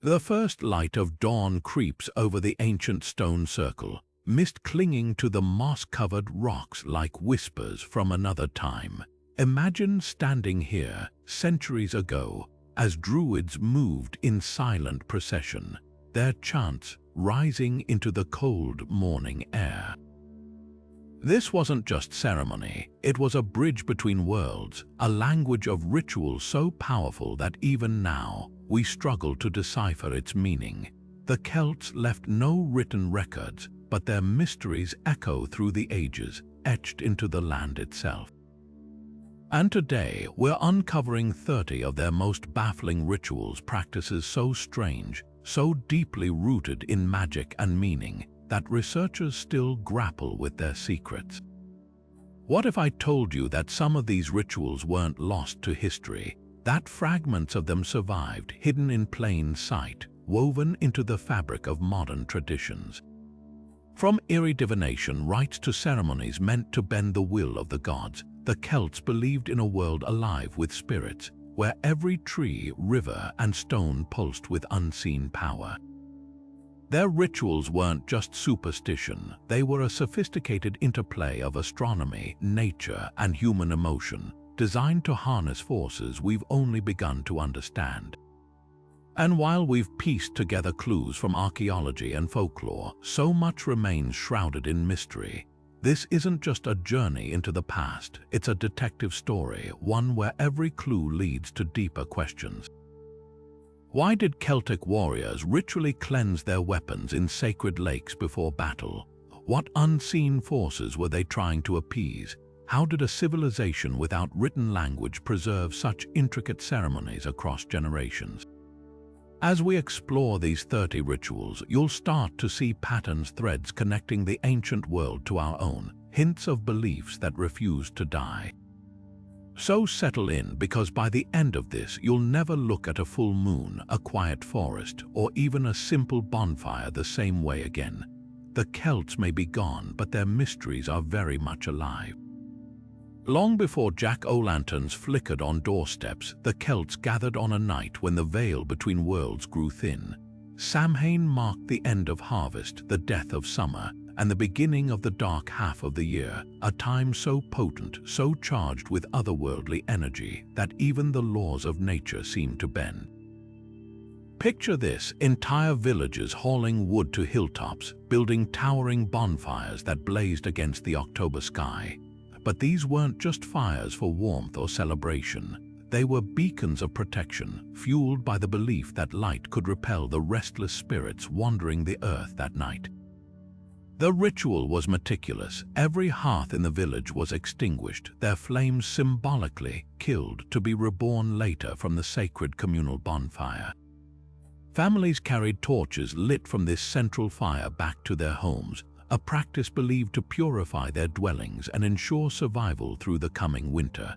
The first light of dawn creeps over the ancient stone circle, mist clinging to the moss-covered rocks like whispers from another time. Imagine standing here, centuries ago, as Druids moved in silent procession, their chants rising into the cold morning air. This wasn't just ceremony, it was a bridge between worlds, a language of ritual so powerful that even now we struggle to decipher its meaning. The Celts left no written records, but their mysteries echo through the ages, etched into the land itself. And today, we're uncovering 30 of their most baffling rituals, practices so strange, so deeply rooted in magic and meaning, that researchers still grapple with their secrets. What if I told you that some of these rituals weren't lost to history, that fragments of them survived, hidden in plain sight, woven into the fabric of modern traditions? From eerie divination rites to ceremonies meant to bend the will of the gods, the Celts believed in a world alive with spirits, where every tree, river, and stone pulsed with unseen power. Their rituals weren't just superstition, they were a sophisticated interplay of astronomy, nature, and human emotion, designed to harness forces we've only begun to understand. And while we've pieced together clues from archaeology and folklore, so much remains shrouded in mystery. This isn't just a journey into the past, it's a detective story, one where every clue leads to deeper questions. Why did Celtic warriors ritually cleanse their weapons in sacred lakes before battle? What unseen forces were they trying to appease? How did a civilization without written language preserve such intricate ceremonies across generations? As we explore these 30 rituals, you'll start to see patterns, threads connecting the ancient world to our own, hints of beliefs that refuse to die. So settle in, because by the end of this, you'll never look at a full moon, a quiet forest, or even a simple bonfire the same way again. The Celts may be gone, but their mysteries are very much alive. Long before jack-o'-lanterns flickered on doorsteps, the Celts gathered on a night when the veil between worlds grew thin. Samhain marked the end of harvest, the death of summer, and the beginning of the dark half of the year, a time so potent, so charged with otherworldly energy, that even the laws of nature seemed to bend. Picture this: entire villages hauling wood to hilltops, building towering bonfires that blazed against the October sky. But these weren't just fires for warmth or celebration. They were beacons of protection, fueled by the belief that light could repel the restless spirits wandering the earth that night. The ritual was meticulous. Every hearth in the village was extinguished, their flames symbolically killed to be reborn later from the sacred communal bonfire. Families carried torches lit from this central fire back to their homes, a practice believed to purify their dwellings and ensure survival through the coming winter.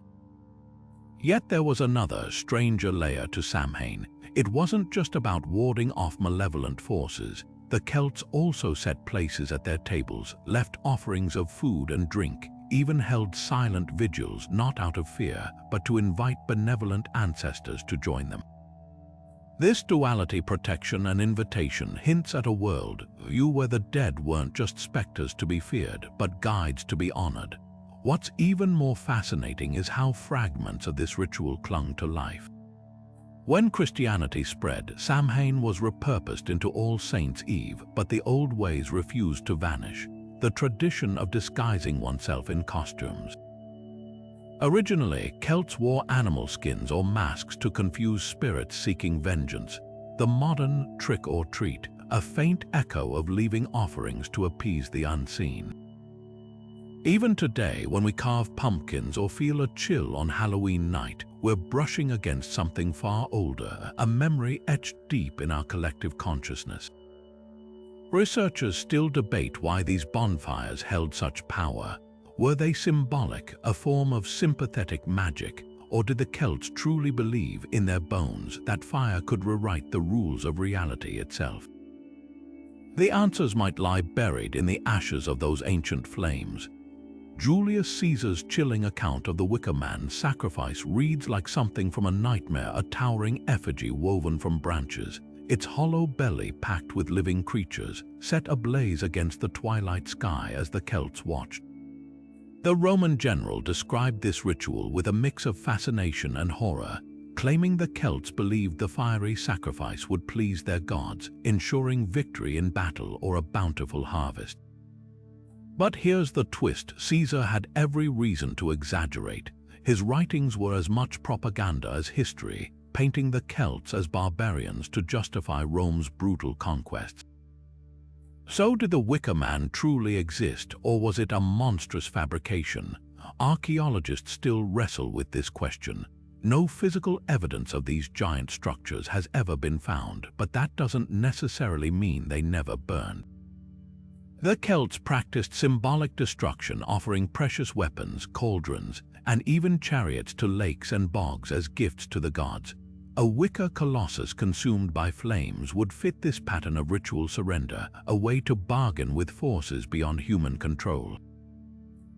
Yet there was another, stranger layer to Samhain. It wasn't just about warding off malevolent forces. The Celts also set places at their tables, left offerings of food and drink, even held silent vigils, not out of fear, but to invite benevolent ancestors to join them. This duality, protection and invitation, hints at a world where the dead weren't just specters to be feared, but guides to be honored. What's even more fascinating is how fragments of this ritual clung to life. When Christianity spread, Samhain was repurposed into All Saints' Eve, but the old ways refused to vanish, the tradition of disguising oneself in costumes. Originally, Celts wore animal skins or masks to confuse spirits seeking vengeance. The modern trick or treat, a faint echo of leaving offerings to appease the unseen. Even today, when we carve pumpkins or feel a chill on Halloween night, we're brushing against something far older, a memory etched deep in our collective consciousness. Researchers still debate why these bonfires held such power. Were they symbolic, a form of sympathetic magic, or did the Celts truly believe in their bones that fire could rewrite the rules of reality itself? The answers might lie buried in the ashes of those ancient flames. Julius Caesar's chilling account of the Wicker Man sacrifice reads like something from a nightmare, a towering effigy woven from branches, its hollow belly packed with living creatures, set ablaze against the twilight sky as the Celts watched. The Roman general described this ritual with a mix of fascination and horror, claiming the Celts believed the fiery sacrifice would please their gods, ensuring victory in battle or a bountiful harvest. But here's the twist: Caesar had every reason to exaggerate. His writings were as much propaganda as history, painting the Celts as barbarians to justify Rome's brutal conquests. So did the Wicker Man truly exist, or was it a monstrous fabrication? Archaeologists still wrestle with this question. No physical evidence of these giant structures has ever been found, but that doesn't necessarily mean they never burned. The Celts practiced symbolic destruction, offering precious weapons, cauldrons, and even chariots to lakes and bogs as gifts to the gods. A wicker colossus consumed by flames would fit this pattern of ritual surrender, a way to bargain with forces beyond human control.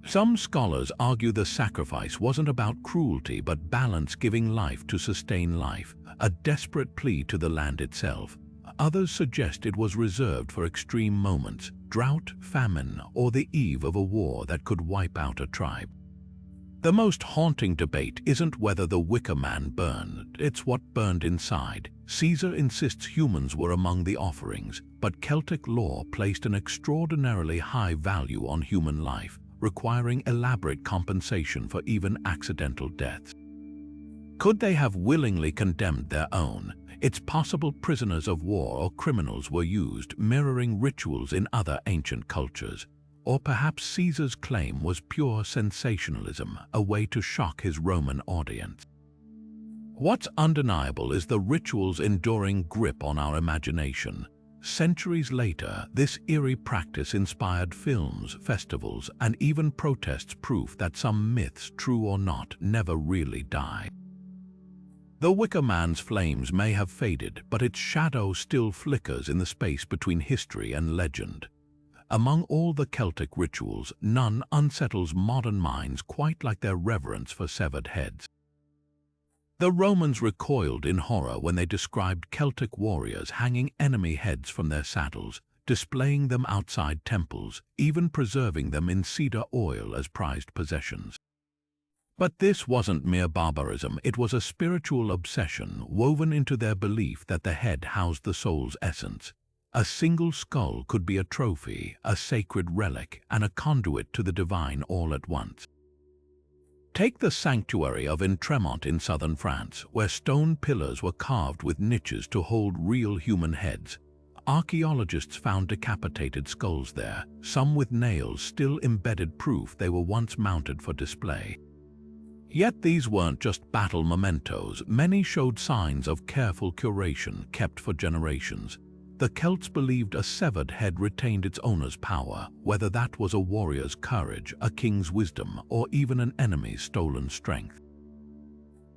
Some scholars argue the sacrifice wasn't about cruelty but balance, giving life to sustain life, a desperate plea to the land itself. Others suggest it was reserved for extreme moments, drought, famine, or the eve of a war that could wipe out a tribe. The most haunting debate isn't whether the Wicker Man burned, it's what burned inside. Caesar insists humans were among the offerings, but Celtic law placed an extraordinarily high value on human life, requiring elaborate compensation for even accidental deaths. Could they have willingly condemned their own? It's possible prisoners of war or criminals were used, mirroring rituals in other ancient cultures. Or perhaps Caesar's claim was pure sensationalism, a way to shock his Roman audience. What's undeniable is the ritual's enduring grip on our imagination. Centuries later, this eerie practice inspired films, festivals, and even protests, proof that some myths, true or not, never really die. The Wicker Man's flames may have faded, but its shadow still flickers in the space between history and legend. Among all the Celtic rituals, none unsettles modern minds quite like their reverence for severed heads. The Romans recoiled in horror when they described Celtic warriors hanging enemy heads from their saddles, displaying them outside temples, even preserving them in cedar oil as prized possessions. But this wasn't mere barbarism, it was a spiritual obsession woven into their belief that the head housed the soul's essence. A single skull could be a trophy, a sacred relic, and a conduit to the divine all at once. Take the sanctuary of Entremont in southern France, where stone pillars were carved with niches to hold real human heads. Archaeologists found decapitated skulls there, some with nails still embedded, proof they were once mounted for display. Yet these weren't just battle mementos, many showed signs of careful curation kept for generations. The Celts believed a severed head retained its owner's power, whether that was a warrior's courage, a king's wisdom, or even an enemy's stolen strength.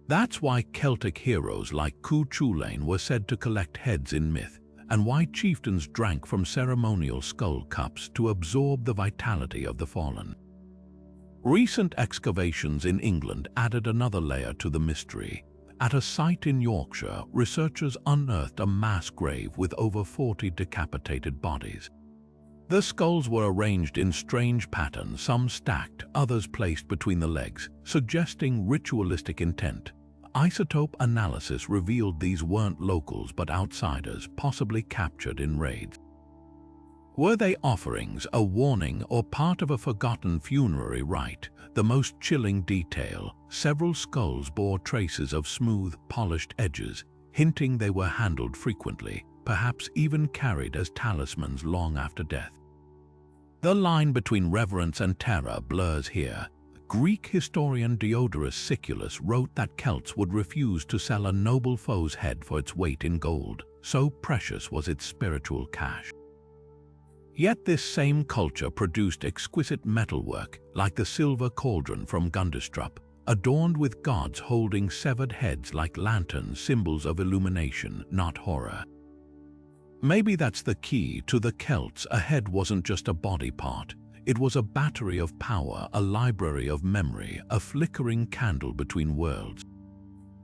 That's why Celtic heroes like Cruachan were said to collect heads in myth, and why chieftains drank from ceremonial skull cups to absorb the vitality of the fallen. Recent excavations in England added another layer to the mystery. At a site in Yorkshire, researchers unearthed a mass grave with over 40 decapitated bodies. The skulls were arranged in strange patterns, some stacked, others placed between the legs, suggesting ritualistic intent. Isotope analysis revealed these weren't locals but outsiders, possibly captured in raids. Were they offerings, a warning, or part of a forgotten funerary rite? The most chilling detail: several skulls bore traces of smooth, polished edges, hinting they were handled frequently, perhaps even carried as talismans long after death. The line between reverence and terror blurs here. Greek historian Diodorus Siculus wrote that Celts would refuse to sell a noble foe's head for its weight in gold, so precious was its spiritual cash. Yet this same culture produced exquisite metalwork, like the silver cauldron from Gundestrup, adorned with gods holding severed heads like lanterns, symbols of illumination, not horror. Maybe that's the key to the Celts. A head wasn't just a body part. It was a battery of power, a library of memory, a flickering candle between worlds.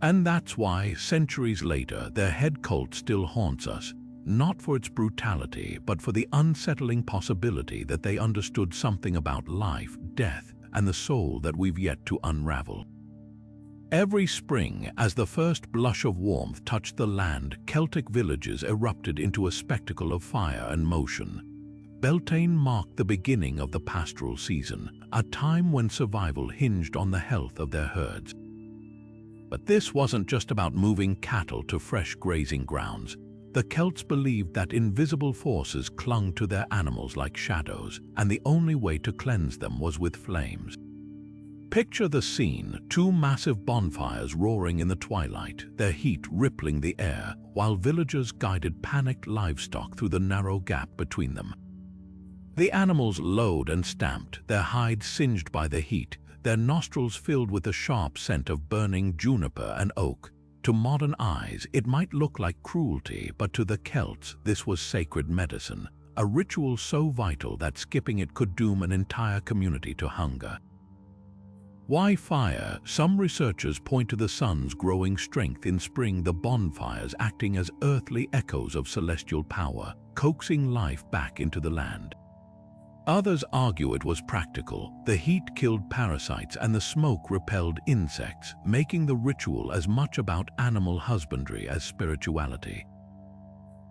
And that's why, centuries later, their head cult still haunts us, not for its brutality, but for the unsettling possibility that they understood something about life, death, and the soul that we've yet to unravel. Every spring, as the first blush of warmth touched the land, Celtic villages erupted into a spectacle of fire and motion. Beltane marked the beginning of the pastoral season, a time when survival hinged on the health of their herds. But this wasn't just about moving cattle to fresh grazing grounds. The Celts believed that invisible forces clung to their animals like shadows, and the only way to cleanse them was with flames. Picture the scene: two massive bonfires roaring in the twilight, their heat rippling the air, while villagers guided panicked livestock through the narrow gap between them. The animals lowed and stamped, their hides singed by the heat, their nostrils filled with the sharp scent of burning juniper and oak. To modern eyes, it might look like cruelty, but to the Celts, this was sacred medicine, a ritual so vital that skipping it could doom an entire community to hunger. Why fire? Some researchers point to the sun's growing strength in spring, the bonfires acting as earthly echoes of celestial power, coaxing life back into the land. Others argue it was practical. The heat killed parasites and the smoke repelled insects, making the ritual as much about animal husbandry as spirituality.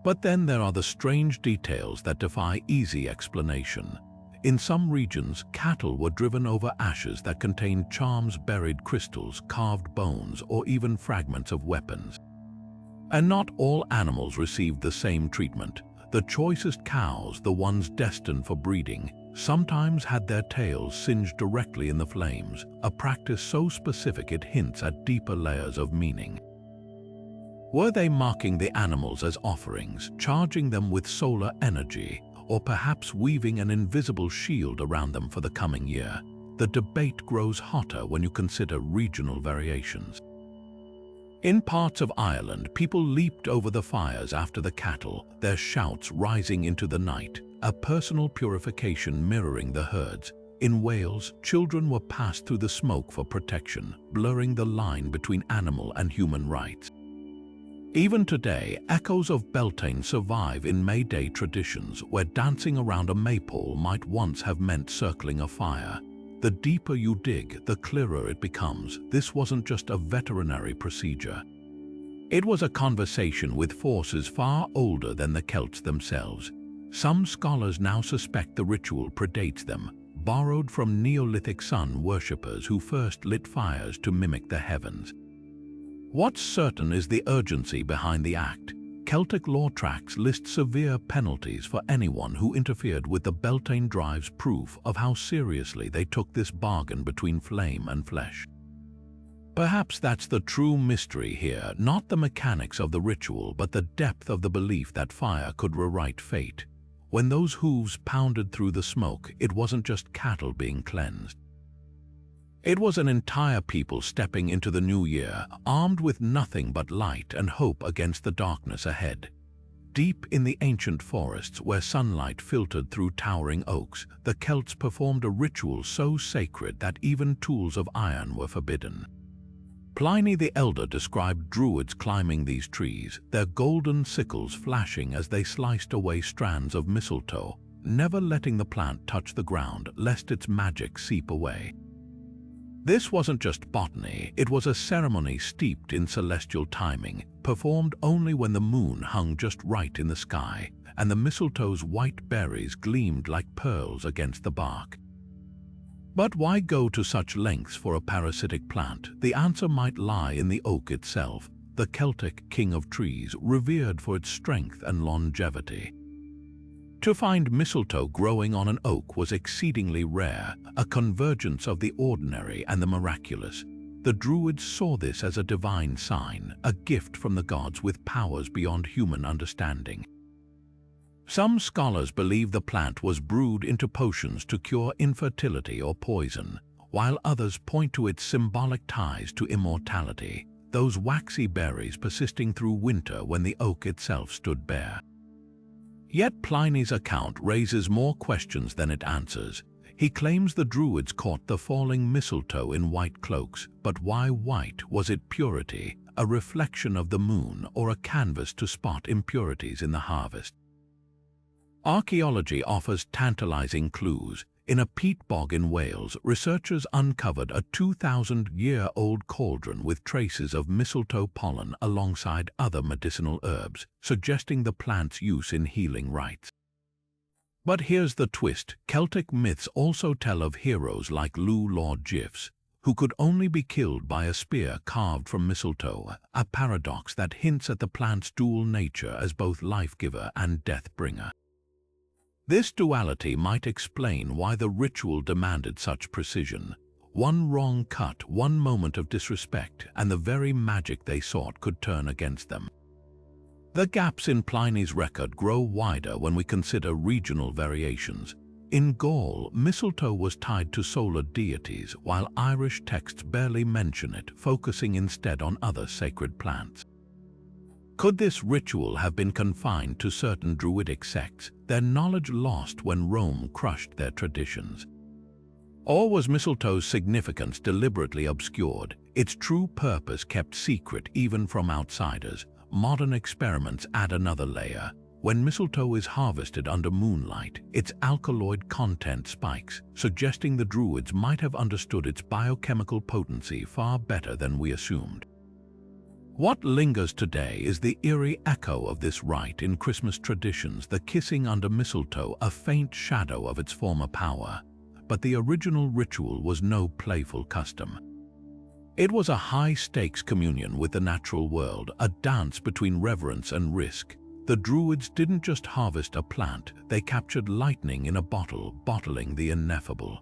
But then there are the strange details that defy easy explanation. In some regions, cattle were driven over ashes that contained charms, buried crystals, carved bones, or even fragments of weapons. And not all animals received the same treatment. The choicest cows, the ones destined for breeding, sometimes had their tails singed directly in the flames, a practice so specific it hints at deeper layers of meaning. Were they marking the animals as offerings, charging them with solar energy, or perhaps weaving an invisible shield around them for the coming year? The debate grows hotter when you consider regional variations. In parts of Ireland, people leaped over the fires after the cattle, their shouts rising into the night, a personal purification mirroring the herds. In Wales, children were passed through the smoke for protection, blurring the line between animal and human rights. Even today, echoes of Beltane survive in May Day traditions, where dancing around a maypole might once have meant circling a fire. The deeper you dig, the clearer it becomes. This wasn't just a veterinary procedure. It was a conversation with forces far older than the Celts themselves. Some scholars now suspect the ritual predates them, borrowed from Neolithic sun worshippers who first lit fires to mimic the heavens. What's certain is the urgency behind the act. Celtic lore tracts list severe penalties for anyone who interfered with the Beltane drives, proof of how seriously they took this bargain between flame and flesh. Perhaps that's the true mystery here, not the mechanics of the ritual, but the depth of the belief that fire could rewrite fate. When those hooves pounded through the smoke, it wasn't just cattle being cleansed. It was an entire people stepping into the new year, armed with nothing but light and hope against the darkness ahead. Deep in the ancient forests, where sunlight filtered through towering oaks, the Celts performed a ritual so sacred that even tools of iron were forbidden. Pliny the Elder described Druids climbing these trees, their golden sickles flashing as they sliced away strands of mistletoe, never letting the plant touch the ground lest its magic seep away. This wasn't just botany, it was a ceremony steeped in celestial timing, performed only when the moon hung just right in the sky, and the mistletoe's white berries gleamed like pearls against the bark. But why go to such lengths for a parasitic plant? The answer might lie in the oak itself, the Celtic king of trees, revered for its strength and longevity. To find mistletoe growing on an oak was exceedingly rare, a convergence of the ordinary and the miraculous. The Druids saw this as a divine sign, a gift from the gods with powers beyond human understanding. Some scholars believe the plant was brewed into potions to cure infertility or poison, while others point to its symbolic ties to immortality, those waxy berries persisting through winter when the oak itself stood bare. Yet Pliny's account raises more questions than it answers. He claims the Druids caught the falling mistletoe in white cloaks, but why white? Was it purity, a reflection of the moon, or a canvas to spot impurities in the harvest? Archaeology offers tantalizing clues. In a peat bog in Wales, researchers uncovered a 2,000-year-old cauldron with traces of mistletoe pollen alongside other medicinal herbs, suggesting the plant's use in healing rites. But here's the twist. Celtic myths also tell of heroes like Lord Gifs, who could only be killed by a spear carved from mistletoe, a paradox that hints at the plant's dual nature as both life-giver and death-bringer. This duality might explain why the ritual demanded such precision. One wrong cut, one moment of disrespect, and the very magic they sought could turn against them. The gaps in Pliny's record grow wider when we consider regional variations. In Gaul, mistletoe was tied to solar deities, while Irish texts barely mention it, focusing instead on other sacred plants. Could this ritual have been confined to certain Druidic sects, their knowledge lost when Rome crushed their traditions? Or was mistletoe's significance deliberately obscured, its true purpose kept secret even from outsiders? Modern experiments add another layer. When mistletoe is harvested under moonlight, its alkaloid content spikes, suggesting the Druids might have understood its biochemical potency far better than we assumed. What lingers today is the eerie echo of this rite in Christmas traditions, the kissing under mistletoe, a faint shadow of its former power. But the original ritual was no playful custom. It was a high-stakes communion with the natural world, a dance between reverence and risk. The Druids didn't just harvest a plant, they captured lightning in a bottle, bottling the ineffable.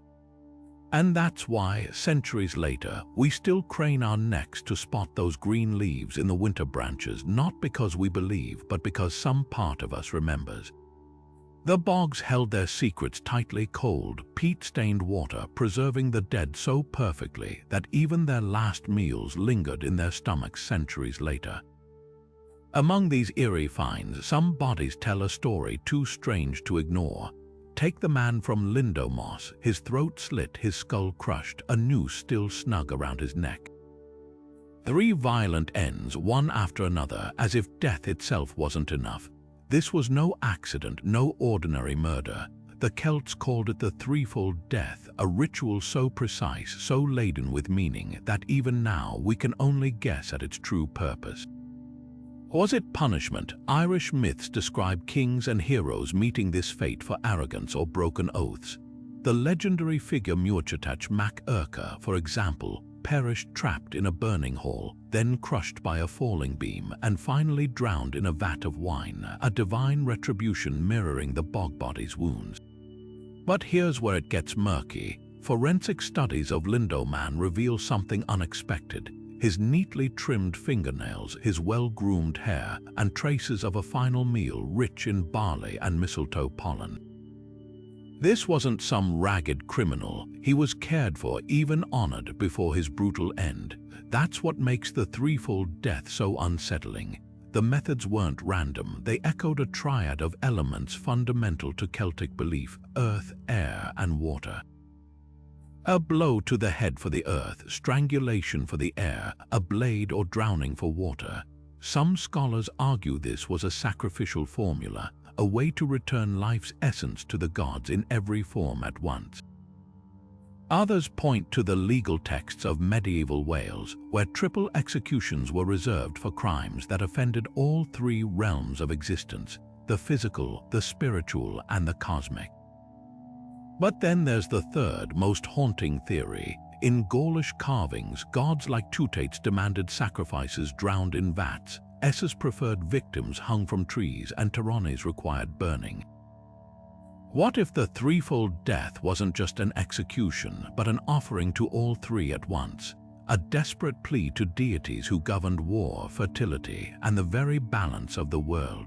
And that's why, centuries later, we still crane our necks to spot those green leaves in the winter branches, not because we believe, but because some part of us remembers. The bogs held their secrets tightly, cold, peat-stained water, preserving the dead so perfectly that even their last meals lingered in their stomachs centuries later. Among these eerie finds, some bodies tell a story too strange to ignore. Take the man from Lindomos, his throat slit, his skull crushed, a noose still snug around his neck. 3 violent ends, one after another, as if death itself wasn't enough. This was no accident, no ordinary murder. The Celts called it the Threefold Death, a ritual so precise, so laden with meaning, that even now we can only guess at its true purpose. Was it punishment? Irish myths describe kings and heroes meeting this fate for arrogance or broken oaths. The legendary figure Muirchertach Mac Urca, for example, perished trapped in a burning hall, then crushed by a falling beam, and finally drowned in a vat of wine, a divine retribution mirroring the bog body's wounds. But here's where it gets murky. Forensic studies of Lindoman reveal something unexpected. His neatly trimmed fingernails, his well-groomed hair, and traces of a final meal rich in barley and mistletoe pollen. This wasn't some ragged criminal. He was cared for, even honored, before his brutal end. That's what makes the Threefold Death so unsettling. The methods weren't random. They echoed a triad of elements fundamental to Celtic belief: earth, air, and water. A blow to the head for the earth, strangulation for the air, a blade or drowning for water. Some scholars argue this was a sacrificial formula, a way to return life's essence to the gods in every form at once. Others point to the legal texts of medieval Wales, where triple executions were reserved for crimes that offended all 3 realms of existence: the physical, the spiritual, and the cosmic. But then there's the third, most haunting theory. In Gaulish carvings, gods like Tutates demanded sacrifices drowned in vats, Esses preferred victims hung from trees, and Tyrones required burning. What if the Threefold Death wasn't just an execution, but an offering to all 3 at once? A desperate plea to deities who governed war, fertility, and the very balance of the world.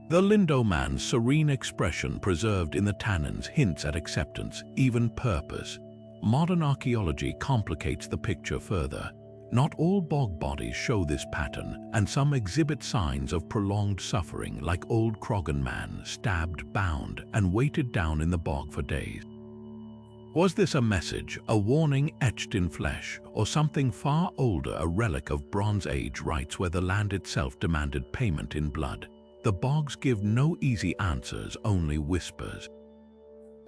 The Lindoman's serene expression preserved in the tannins hints at acceptance, even purpose. Modern archaeology complicates the picture further. Not all bog bodies show this pattern, and some exhibit signs of prolonged suffering, like old Wicker Man, stabbed, bound, and weighted down in the bog for days. Was this a message, a warning etched in flesh, or something far older, a relic of Bronze Age rites where the land itself demanded payment in blood? The bogs give no easy answers, only whispers.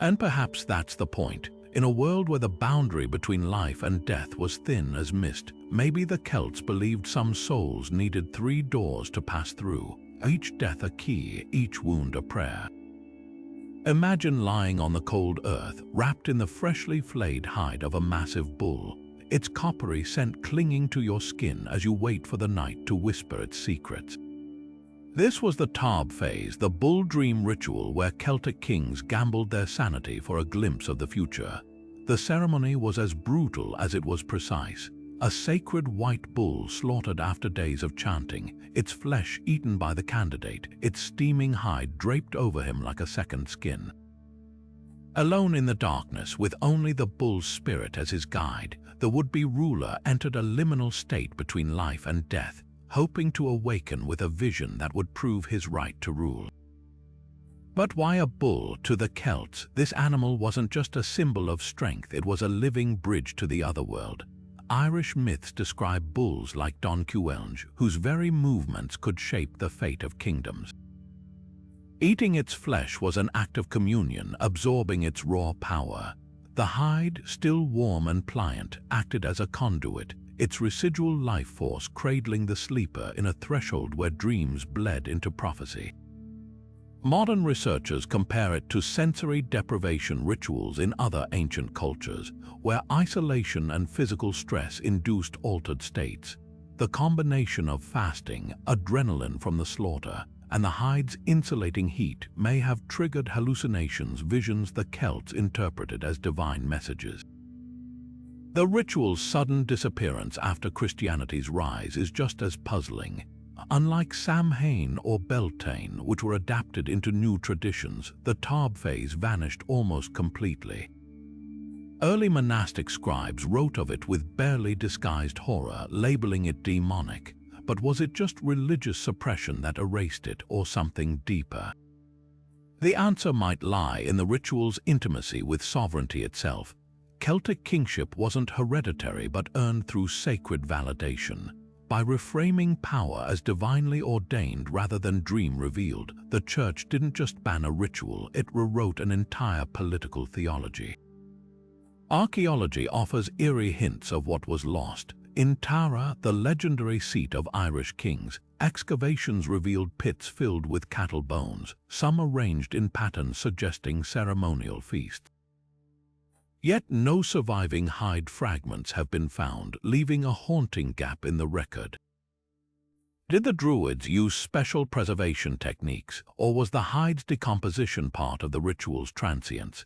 And perhaps that's the point. In a world where the boundary between life and death was thin as mist, maybe the Celts believed some souls needed 3 doors to pass through, each death a key, each wound a prayer. Imagine lying on the cold earth, wrapped in the freshly flayed hide of a massive bull, its coppery scent clinging to your skin as you wait for the night to whisper its secrets. This was the Tarb phase, the bull dream ritual where Celtic kings gambled their sanity for a glimpse of the future. The ceremony was as brutal as it was precise. A sacred white bull slaughtered after days of chanting, its flesh eaten by the candidate, its steaming hide draped over him like a second skin. Alone in the darkness, with only the bull's spirit as his guide, the would-be ruler entered a liminal state between life and death, hoping to awaken with a vision that would prove his right to rule. But why a bull? To the Celts, this animal wasn't just a symbol of strength, it was a living bridge to the other world. Irish myths describe bulls like Don Quilenge, whose very movements could shape the fate of kingdoms. Eating its flesh was an act of communion, absorbing its raw power. The hide, still warm and pliant, acted as a conduit, its residual life force cradling the sleeper in a threshold where dreams bled into prophecy. Modern researchers compare it to sensory deprivation rituals in other ancient cultures, where isolation and physical stress induced altered states. The combination of fasting, adrenaline from the slaughter, and the hide's insulating heat may have triggered hallucinations, visions the Celts interpreted as divine messages. The ritual's sudden disappearance after Christianity's rise is just as puzzling. Unlike Samhain or Beltane, which were adapted into new traditions, the Tarb phase vanished almost completely. Early monastic scribes wrote of it with barely disguised horror, labeling it demonic. But was it just religious suppression that erased it, or something deeper? The answer might lie in the ritual's intimacy with sovereignty itself. Celtic kingship wasn't hereditary but earned through sacred validation. By reframing power as divinely ordained rather than dream-revealed, the Church didn't just ban a ritual, it rewrote an entire political theology. Archaeology offers eerie hints of what was lost. In Tara, the legendary seat of Irish kings, excavations revealed pits filled with cattle bones, some arranged in patterns suggesting ceremonial feasts. Yet no surviving hide fragments have been found, leaving a haunting gap in the record. Did the Druids use special preservation techniques, or was the hide's decomposition part of the ritual's transience?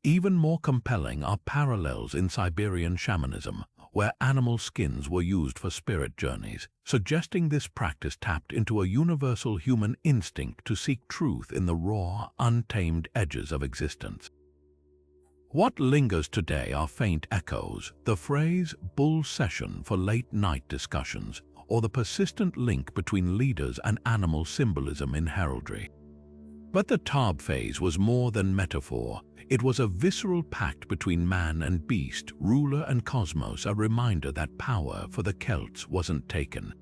Even more compelling are parallels in Siberian shamanism, where animal skins were used for spirit journeys, suggesting this practice tapped into a universal human instinct to seek truth in the raw, untamed edges of existence. What lingers today are faint echoes, the phrase "bull session" for late-night discussions, or the persistent link between leaders and animal symbolism in heraldry. But the Tarb phase was more than metaphor. It was a visceral pact between man and beast, ruler and cosmos, a reminder that power for the Celts wasn't taken.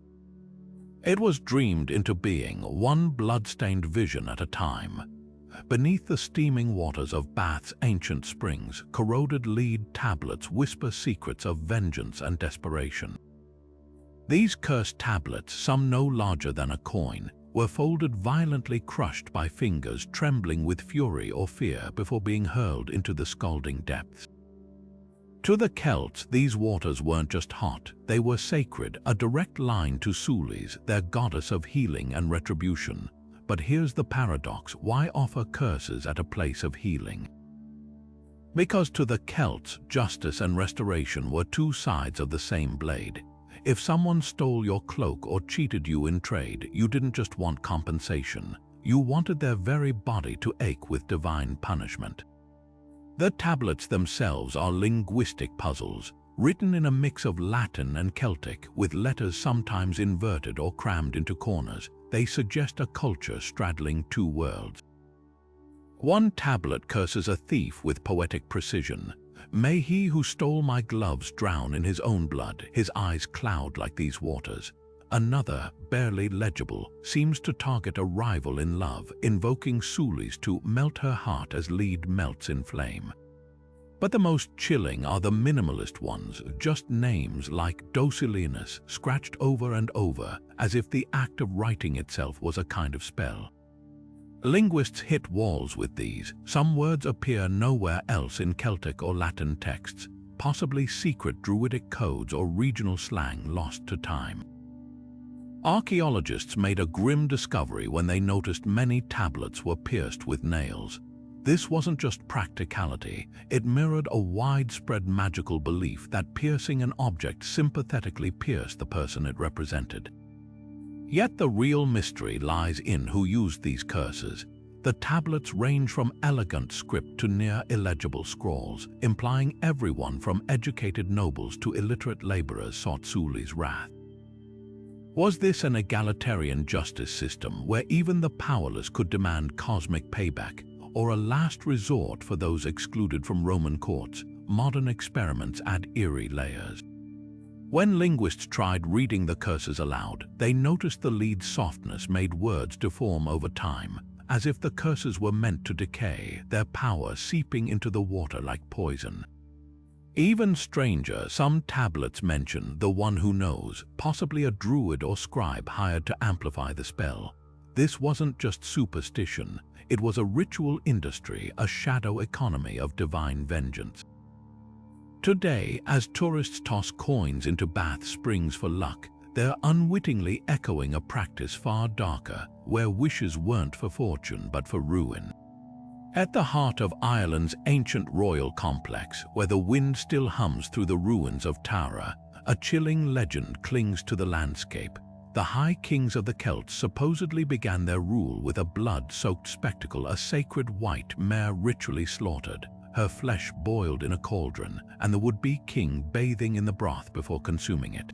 It was dreamed into being, one blood-stained vision at a time. Beneath the steaming waters of Bath's ancient springs, corroded lead tablets whisper secrets of vengeance and desperation. These cursed tablets, some no larger than a coin, were folded, violently crushed by fingers trembling with fury or fear before being hurled into the scalding depths. To the Celts, these waters weren't just hot, they were sacred, a direct line to Sulis, their goddess of healing and retribution. But here's the paradox: why offer curses at a place of healing? Because to the Celts, justice and restoration were two sides of the same blade. If someone stole your cloak or cheated you in trade, you didn't just want compensation, you wanted their very body to ache with divine punishment. The tablets themselves are linguistic puzzles, written in a mix of Latin and Celtic, with letters sometimes inverted or crammed into corners. They suggest a culture straddling two worlds. One tablet curses a thief with poetic precision. "May he who stole my gloves drown in his own blood, his eyes cloud like these waters." Another, barely legible, seems to target a rival in love, invoking Sulis to melt her heart as lead melts in flame. But the most chilling are the minimalist ones, just names like Docilinus scratched over and over, as if the act of writing itself was a kind of spell. Linguists hit walls with these. Some words appear nowhere else in Celtic or Latin texts, possibly secret Druidic codes or regional slang lost to time. Archaeologists made a grim discovery when they noticed many tablets were pierced with nails. This wasn't just practicality, it mirrored a widespread magical belief that piercing an object sympathetically pierced the person it represented. Yet the real mystery lies in who used these curses. The tablets range from elegant script to near illegible scrawls, implying everyone from educated nobles to illiterate laborers sought Suli's wrath. Was this an egalitarian justice system where even the powerless could demand cosmic payback, or a last resort for those excluded from Roman courts? Modern experiments add eerie layers. When linguists tried reading the curses aloud, they noticed the lead's softness made words deform over time, as if the curses were meant to decay, their power seeping into the water like poison. Even stranger, some tablets mention the one who knows, possibly a druid or scribe hired to amplify the spell. This wasn't just superstition, it was a ritual industry, a shadow economy of divine vengeance. Today, as tourists toss coins into Bath Springs for luck, they're unwittingly echoing a practice far darker, where wishes weren't for fortune but for ruin. At the heart of Ireland's ancient royal complex, where the wind still hums through the ruins of Tara, a chilling legend clings to the landscape. The High Kings of the Celts supposedly began their rule with a blood-soaked spectacle, a sacred white mare ritually slaughtered, her flesh boiled in a cauldron, and the would-be king bathing in the broth before consuming it.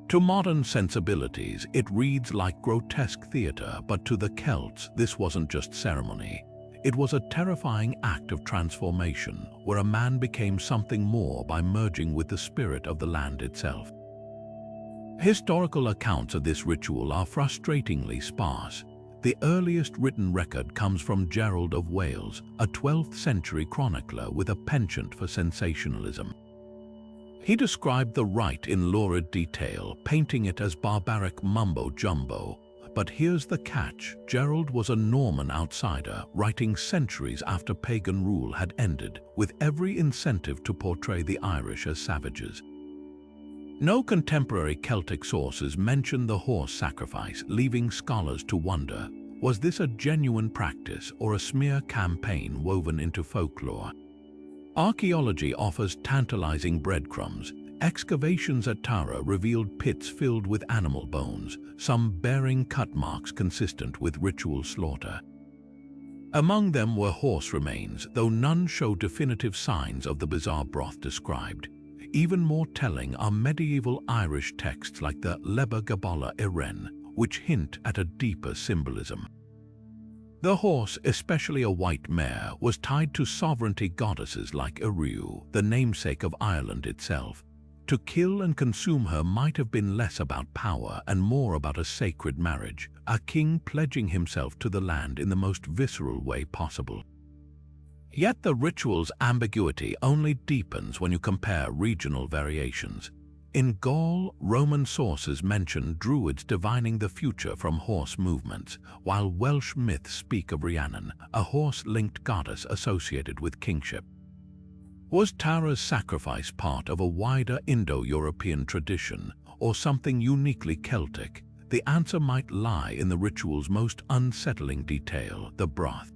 To modern sensibilities, it reads like grotesque theater, but to the Celts, this wasn't just ceremony. It was a terrifying act of transformation, where a man became something more by merging with the spirit of the land itself. Historical accounts of this ritual are frustratingly sparse. The earliest written record comes from Gerald of Wales, a 12th century chronicler with a penchant for sensationalism. He described the rite in lurid detail, painting it as barbaric mumbo-jumbo. But here's the catch: Gerald was a Norman outsider, writing centuries after pagan rule had ended, with every incentive to portray the Irish as savages. No contemporary Celtic sources mention the horse sacrifice, leaving scholars to wonder, was this a genuine practice or a smear campaign woven into folklore? Archaeology offers tantalizing breadcrumbs. Excavations at Tara revealed pits filled with animal bones, some bearing cut marks consistent with ritual slaughter. Among them were horse remains, though none show definitive signs of the bizarre broth described. Even more telling are medieval Irish texts like the Leba Gabola Iren, which hint at a deeper symbolism. The horse, especially a white mare, was tied to sovereignty goddesses like Eriu, the namesake of Ireland itself. To kill and consume her might have been less about power and more about a sacred marriage, a king pledging himself to the land in the most visceral way possible. Yet the ritual's ambiguity only deepens when you compare regional variations. In Gaul, Roman sources mention Druids divining the future from horse movements, while Welsh myths speak of Rhiannon, a horse-linked goddess associated with kingship. Was Tara's sacrifice part of a wider Indo-European tradition, or something uniquely Celtic? The answer might lie in the ritual's most unsettling detail, the broth.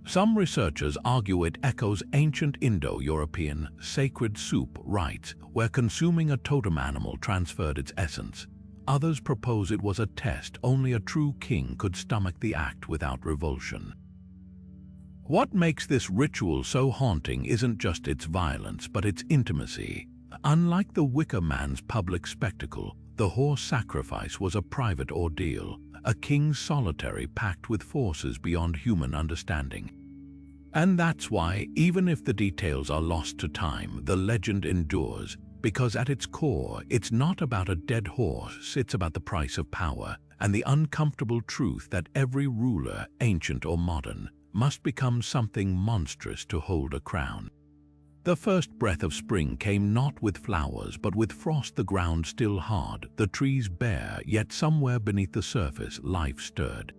Some researchers argue it echoes ancient Indo-European sacred soup rites, where consuming a totem animal transferred its essence. Others propose it was a test only a true king could stomach the act without revulsion. What makes this ritual so haunting isn't just its violence, but its intimacy. Unlike the Wicker Man's public spectacle, the horse sacrifice was a private ordeal, a king's solitary pact with forces beyond human understanding. And that's why, even if the details are lost to time, the legend endures, because at its core, it's not about a dead horse, it's about the price of power and the uncomfortable truth that every ruler, ancient or modern, must become something monstrous to hold a crown. The first breath of spring came not with flowers, but with frost, the ground still hard, the trees bare, yet somewhere beneath the surface life stirred.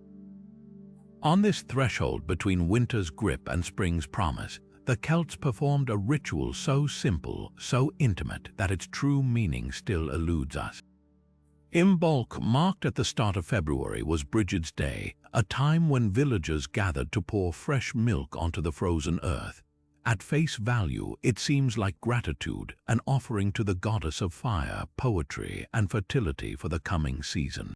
On this threshold between winter's grip and spring's promise, the Celts performed a ritual so simple, so intimate, that its true meaning still eludes us. Imbolc, marked at the start of February, was Brigid's Day, a time when villagers gathered to pour fresh milk onto the frozen earth. At face value, it seems like gratitude, an offering to the goddess of fire, poetry, and fertility for the coming season.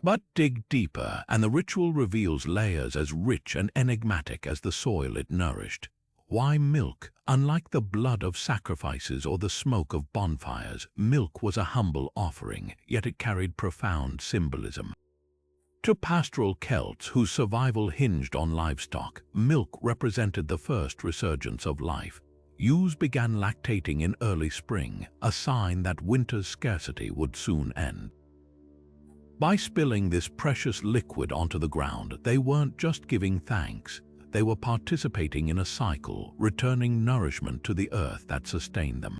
But dig deeper, and the ritual reveals layers as rich and enigmatic as the soil it nourished. Why milk? Unlike the blood of sacrifices or the smoke of bonfires, milk was a humble offering, yet it carried profound symbolism. To pastoral Celts whose survival hinged on livestock, milk represented the first resurgence of life. Ewes began lactating in early spring, a sign that winter's scarcity would soon end. By spilling this precious liquid onto the ground, they weren't just giving thanks. They were participating in a cycle, returning nourishment to the earth that sustained them.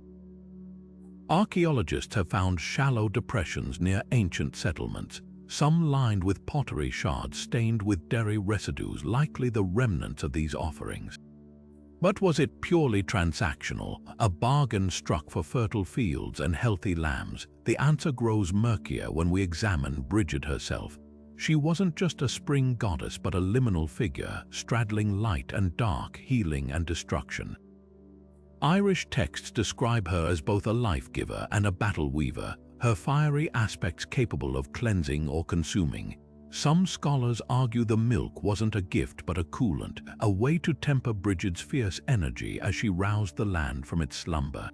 Archaeologists have found shallow depressions near ancient settlements, some lined with pottery shards stained with dairy residues, likely the remnants of these offerings. But was it purely transactional, a bargain struck for fertile fields and healthy lambs? The answer grows murkier when we examine Brigid herself. She wasn't just a spring goddess, but a liminal figure, straddling light and dark, healing and destruction. Irish texts describe her as both a life-giver and a battle-weaver, her fiery aspects capable of cleansing or consuming. Some scholars argue the milk wasn't a gift but a coolant, a way to temper Brigid's fierce energy as she roused the land from its slumber.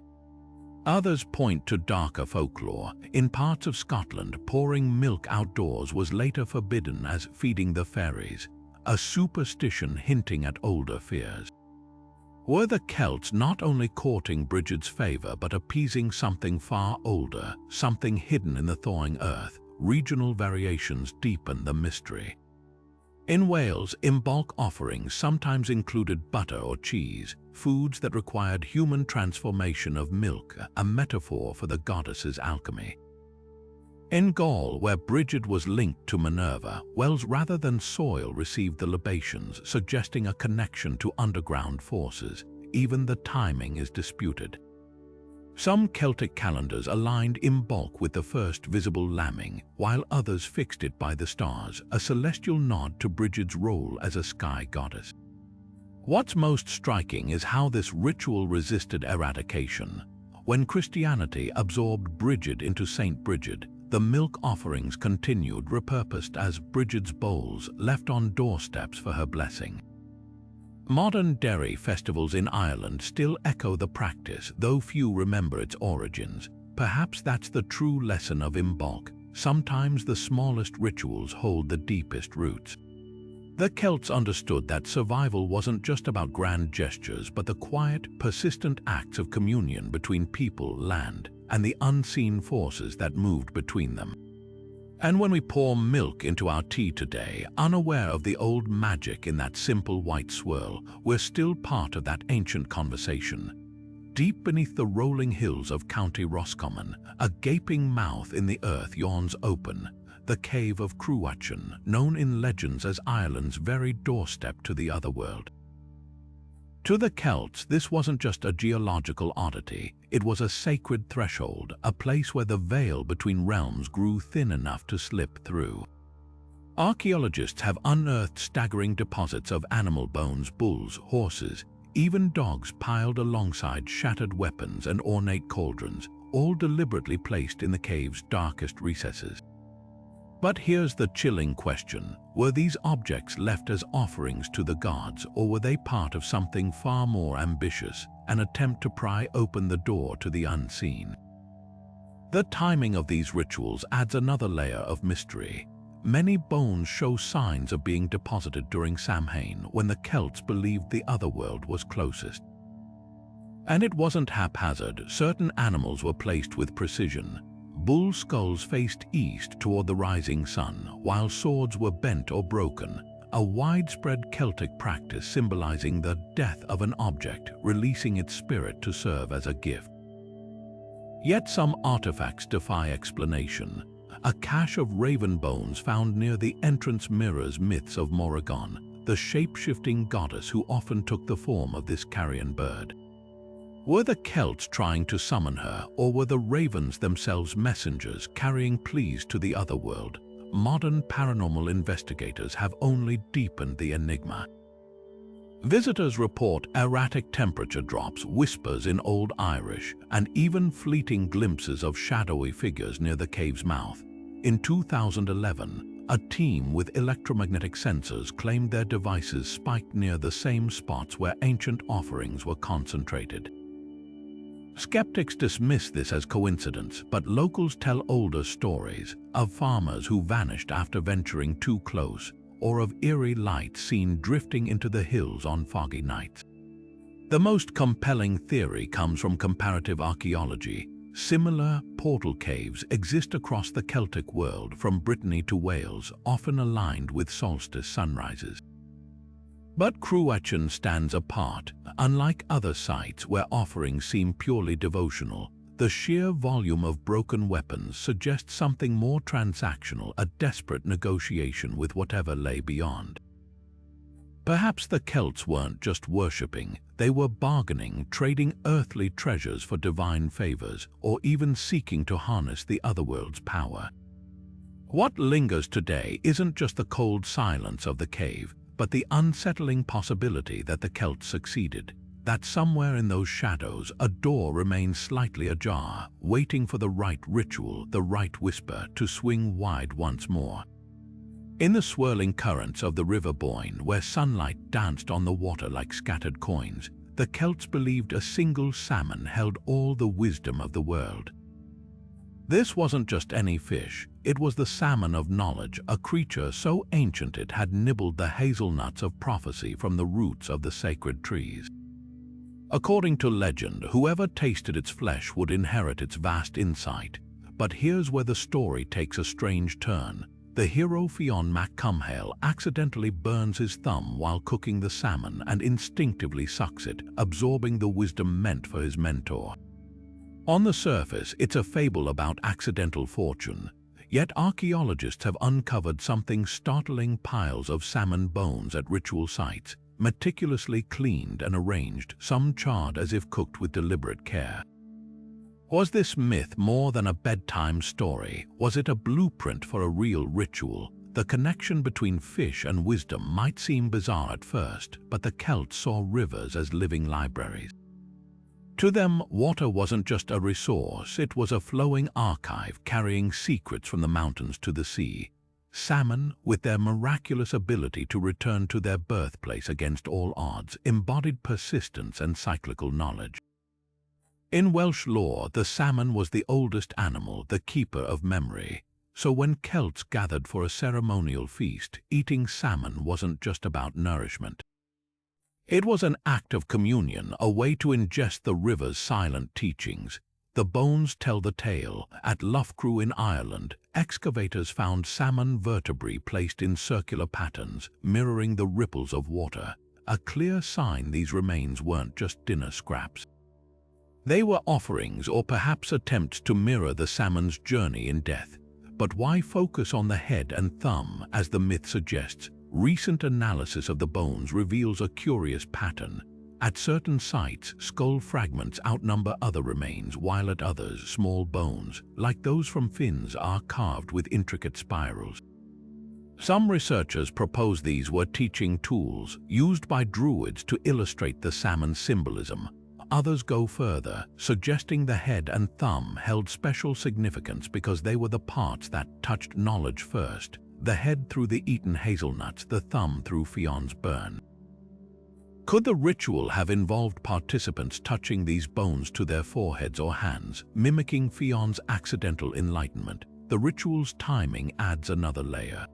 Others point to darker folklore. In parts of Scotland, pouring milk outdoors was later forbidden as feeding the fairies, a superstition hinting at older fears. Were the Celts not only courting Brigid's favor but appeasing something far older, something hidden in the thawing earth? Regional variations deepen the mystery. In Wales, Imbolc offerings sometimes included butter or cheese, foods that required human transformation of milk, a metaphor for the goddess's alchemy. In Gaul, where Brigid was linked to Minerva, wells rather than soil received the libations, suggesting a connection to underground forces. Even the timing is disputed. Some Celtic calendars aligned Imbolc with the first visible lambing, while others fixed it by the stars, a celestial nod to Brigid's role as a sky goddess. What's most striking is how this ritual resisted eradication. When Christianity absorbed Brigid into Saint Brigid, the milk offerings continued, repurposed as Brigid's bowls, left on doorsteps for her blessing. Modern dairy festivals in Ireland still echo the practice, though few remember its origins. Perhaps that's the true lesson of Imbolc. Sometimes the smallest rituals hold the deepest roots. The Celts understood that survival wasn't just about grand gestures, but the quiet, persistent acts of communion between people, land, and the unseen forces that moved between them. And when we pour milk into our tea today, unaware of the old magic in that simple white swirl, we're still part of that ancient conversation. Deep beneath the rolling hills of County Roscommon, a gaping mouth in the earth yawns open, the Cave of Cruachan, known in legends as Ireland's very doorstep to the otherworld. To the Celts, this wasn't just a geological oddity, it was a sacred threshold, a place where the veil between realms grew thin enough to slip through. Archaeologists have unearthed staggering deposits of animal bones, bulls, horses, even dogs piled alongside shattered weapons and ornate cauldrons, all deliberately placed in the cave's darkest recesses. But here's the chilling question. Were these objects left as offerings to the gods, or were they part of something far more ambitious, an attempt to pry open the door to the unseen? The timing of these rituals adds another layer of mystery. Many bones show signs of being deposited during Samhain, when the Celts believed the otherworld was closest. And it wasn't haphazard. Certain animals were placed with precision. Bull skulls faced east toward the rising sun, while swords were bent or broken, a widespread Celtic practice symbolizing the death of an object, releasing its spirit to serve as a gift. Yet some artifacts defy explanation. A cache of raven bones found near the entrance mirrors myths of Morrigan, the shape-shifting goddess who often took the form of this carrion bird. Were the Celts trying to summon her, or were the ravens themselves messengers carrying pleas to the otherworld? Modern paranormal investigators have only deepened the enigma. Visitors report erratic temperature drops, whispers in Old Irish, and even fleeting glimpses of shadowy figures near the cave's mouth. In 2011, a team with electromagnetic sensors claimed their devices spiked near the same spots where ancient offerings were concentrated. Skeptics dismiss this as coincidence, but locals tell older stories of farmers who vanished after venturing too close, or of eerie lights seen drifting into the hills on foggy nights. The most compelling theory comes from comparative archaeology. Similar portal caves exist across the Celtic world, from Brittany to Wales, often aligned with solstice sunrises. But Cruachan stands apart. Unlike other sites where offerings seem purely devotional, the sheer volume of broken weapons suggests something more transactional, a desperate negotiation with whatever lay beyond. Perhaps the Celts weren't just worshipping, they were bargaining, trading earthly treasures for divine favors, or even seeking to harness the otherworld's power. What lingers today isn't just the cold silence of the cave, but the unsettling possibility that the Celts succeeded, that somewhere in those shadows a door remains slightly ajar, waiting for the right ritual, the right whisper to swing wide once more. In the swirling currents of the River Boyne, where sunlight danced on the water like scattered coins, the Celts believed a single salmon held all the wisdom of the world. This wasn't just any fish, it was the salmon of knowledge, a creature so ancient it had nibbled the hazelnuts of prophecy from the roots of the sacred trees. According to legend, whoever tasted its flesh would inherit its vast insight. But here's where the story takes a strange turn. The hero Fionn mac Cumhaill accidentally burns his thumb while cooking the salmon and instinctively sucks it, absorbing the wisdom meant for his mentor. On the surface, it's a fable about accidental fortune, yet archaeologists have uncovered something startling: piles of salmon bones at ritual sites, meticulously cleaned and arranged, some charred as if cooked with deliberate care. Was this myth more than a bedtime story? Was it a blueprint for a real ritual? The connection between fish and wisdom might seem bizarre at first, but the Celts saw rivers as living libraries. To them, water wasn't just a resource, it was a flowing archive carrying secrets from the mountains to the sea. Salmon, with their miraculous ability to return to their birthplace against all odds, embodied persistence and cyclical knowledge. In Welsh lore, the salmon was the oldest animal, the keeper of memory. So when Celts gathered for a ceremonial feast, eating salmon wasn't just about nourishment. It was an act of communion, a way to ingest the river's silent teachings. The bones tell the tale. At Loughcrew in Ireland, excavators found salmon vertebrae placed in circular patterns, mirroring the ripples of water, a clear sign these remains weren't just dinner scraps. They were offerings, or perhaps attempts to mirror the salmon's journey in death. But why focus on the head and thumb, as the myth suggests? Recent analysis of the bones reveals a curious pattern. At certain sites, skull fragments outnumber other remains, while at others, small bones, like those from fins, are carved with intricate spirals. Some researchers propose these were teaching tools used by Druids to illustrate the salmon's symbolism. Others go further, suggesting the head and thumb held special significance because they were the parts that touched knowledge first. The head through the eaten hazelnuts, the thumb through Fionn's burn. Could the ritual have involved participants touching these bones to their foreheads or hands, mimicking Fionn's accidental enlightenment? the ritual's timing adds another layer.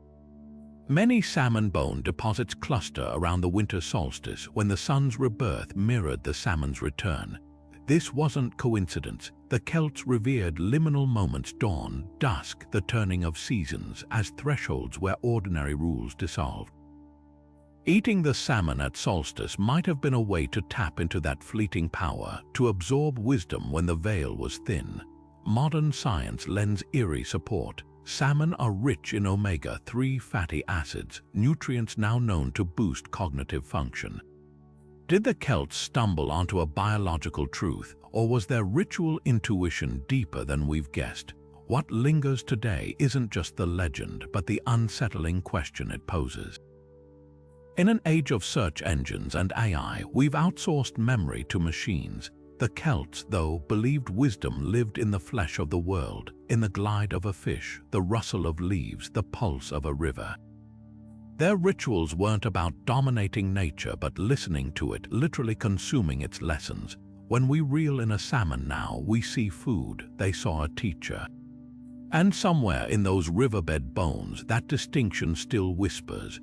Many salmon bone deposits cluster around the winter solstice when the sun's rebirth mirrored the salmon's return. This wasn't coincidence. The Celts revered liminal moments, dawn, dusk, the turning of seasons, as thresholds where ordinary rules dissolved. Eating the salmon at solstice might have been a way to tap into that fleeting power, to absorb wisdom when the veil was thin. Modern science lends eerie support. Salmon are rich in omega-3 fatty acids, nutrients now known to boost cognitive function. Did the Celts stumble onto a biological truth, or was their ritual intuition deeper than we've guessed? What lingers today isn't just the legend, but the unsettling question it poses. In an age of search engines and AI, we've outsourced memory to machines. The Celts, though, believed wisdom lived in the flesh of the world, in the glide of a fish, the rustle of leaves, the pulse of a river. Their rituals weren't about dominating nature but listening to it, literally consuming its lessons. When we reel in a salmon now, we see food. They saw a teacher. And somewhere in those riverbed bones, that distinction still whispers.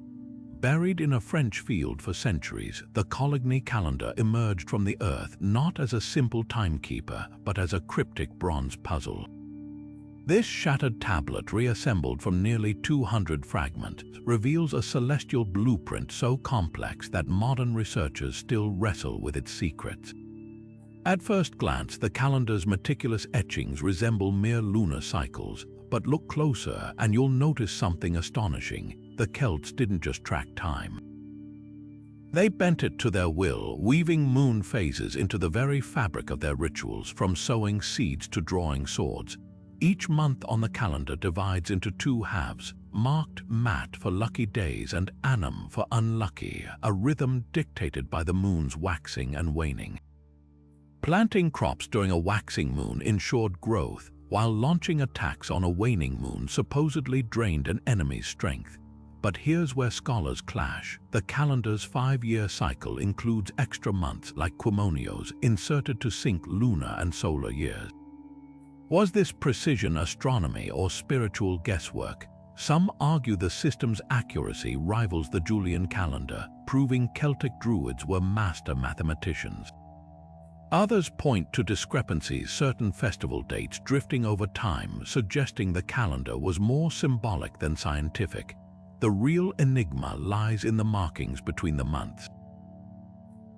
Buried in a French field for centuries, the Coligny calendar emerged from the earth not as a simple timekeeper, but as a cryptic bronze puzzle. This shattered tablet, reassembled from nearly 200 fragments, reveals a celestial blueprint so complex that modern researchers still wrestle with its secrets. At first glance, the calendar's meticulous etchings resemble mere lunar cycles, but look closer and you'll notice something astonishing. The Celts didn't just track time. They bent it to their will, weaving moon phases into the very fabric of their rituals, from sowing seeds to drawing swords. Each month on the calendar divides into two halves, marked Mat for lucky days and Annam for unlucky, a rhythm dictated by the moon's waxing and waning. Planting crops during a waxing moon ensured growth, while launching attacks on a waning moon supposedly drained an enemy's strength. But here's where scholars clash. The calendar's 5-year cycle includes extra months like quimonios inserted to sync lunar and solar years. Was this precision astronomy or spiritual guesswork? Some argue the system's accuracy rivals the Julian calendar, proving Celtic Druids were master mathematicians. Others point to discrepancies, certain festival dates drifting over time, suggesting the calendar was more symbolic than scientific. The real enigma lies in the markings between the months.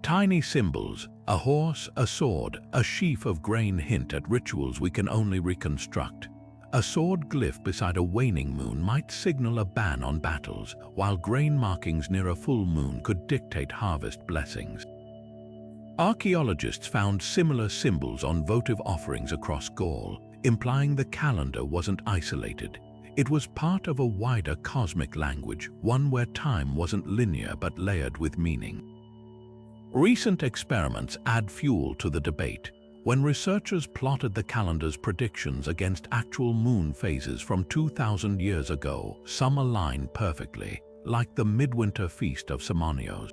Tiny symbols, a horse, a sword, a sheaf of grain hint at rituals we can only reconstruct. A sword glyph beside a waning moon might signal a ban on battles, while grain markings near a full moon could dictate harvest blessings. Archaeologists found similar symbols on votive offerings across Gaul, implying the calendar wasn't isolated. It was part of a wider cosmic language, one where time wasn't linear but layered with meaning. Recent experiments add fuel to the debate. When researchers plotted the calendar's predictions against actual moon phases from 2,000 years ago, some aligned perfectly, like the midwinter feast of Samhain.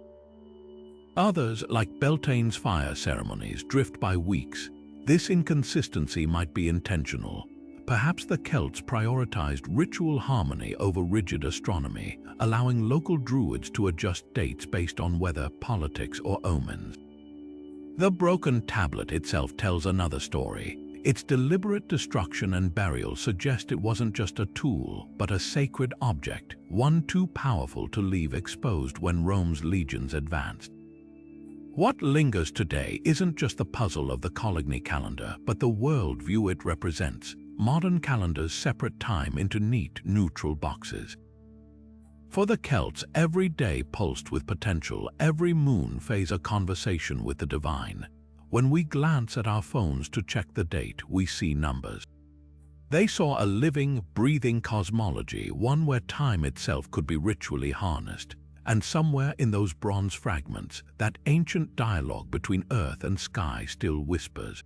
Others, like Beltane's fire ceremonies, drift by weeks. This inconsistency might be intentional. Perhaps the Celts prioritized ritual harmony over rigid astronomy, allowing local Druids to adjust dates based on weather, politics, or omens. The broken tablet itself tells another story. Its deliberate destruction and burial suggest it wasn't just a tool, but a sacred object, one too powerful to leave exposed when Rome's legions advanced. What lingers today isn't just the puzzle of the Coligny calendar, but the worldview it represents. Modern calendars separate time into neat, neutral boxes. For the Celts, every day pulsed with potential, every moon phase a conversation with the divine. When we glance at our phones to check the date, we see numbers. They saw a living, breathing cosmology, one where time itself could be ritually harnessed. And somewhere in those bronze fragments, that ancient dialogue between earth and sky still whispers.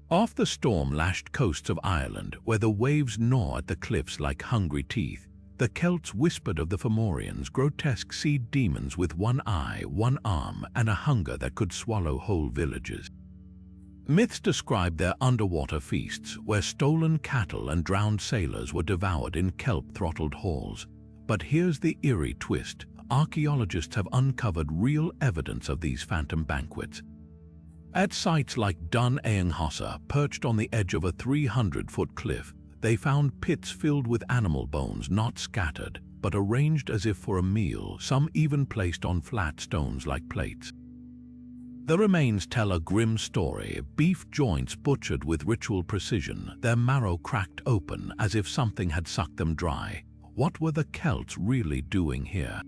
Off the storm-lashed coasts of Ireland, where the waves gnaw at the cliffs like hungry teeth, the Celts whispered of the Fomorians, grotesque sea demons with one eye, one arm, and a hunger that could swallow whole villages. Myths describe their underwater feasts, where stolen cattle and drowned sailors were devoured in kelp-throttled halls. But here's the eerie twist. Archaeologists have uncovered real evidence of these phantom banquets. At sites like Dun Eang Hossa, perched on the edge of a 300-foot cliff, they found pits filled with animal bones, not scattered, but arranged as if for a meal, some even placed on flat stones like plates. The remains tell a grim story, beef joints butchered with ritual precision, their marrow cracked open as if something had sucked them dry. What were the Celts really doing here?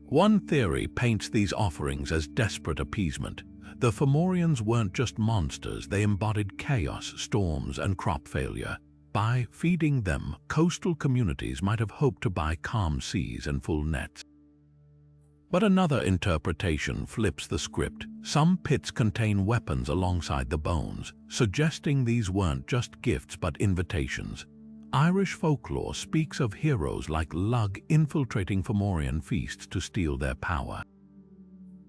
One theory paints these offerings as desperate appeasement. The Fomorians weren't just monsters, they embodied chaos, storms, and crop failure. By feeding them, coastal communities might have hoped to buy calm seas and full nets. But another interpretation flips the script. Some pits contain weapons alongside the bones, suggesting these weren't just gifts but invitations. Irish folklore speaks of heroes like Lug infiltrating Fomorian feasts to steal their power.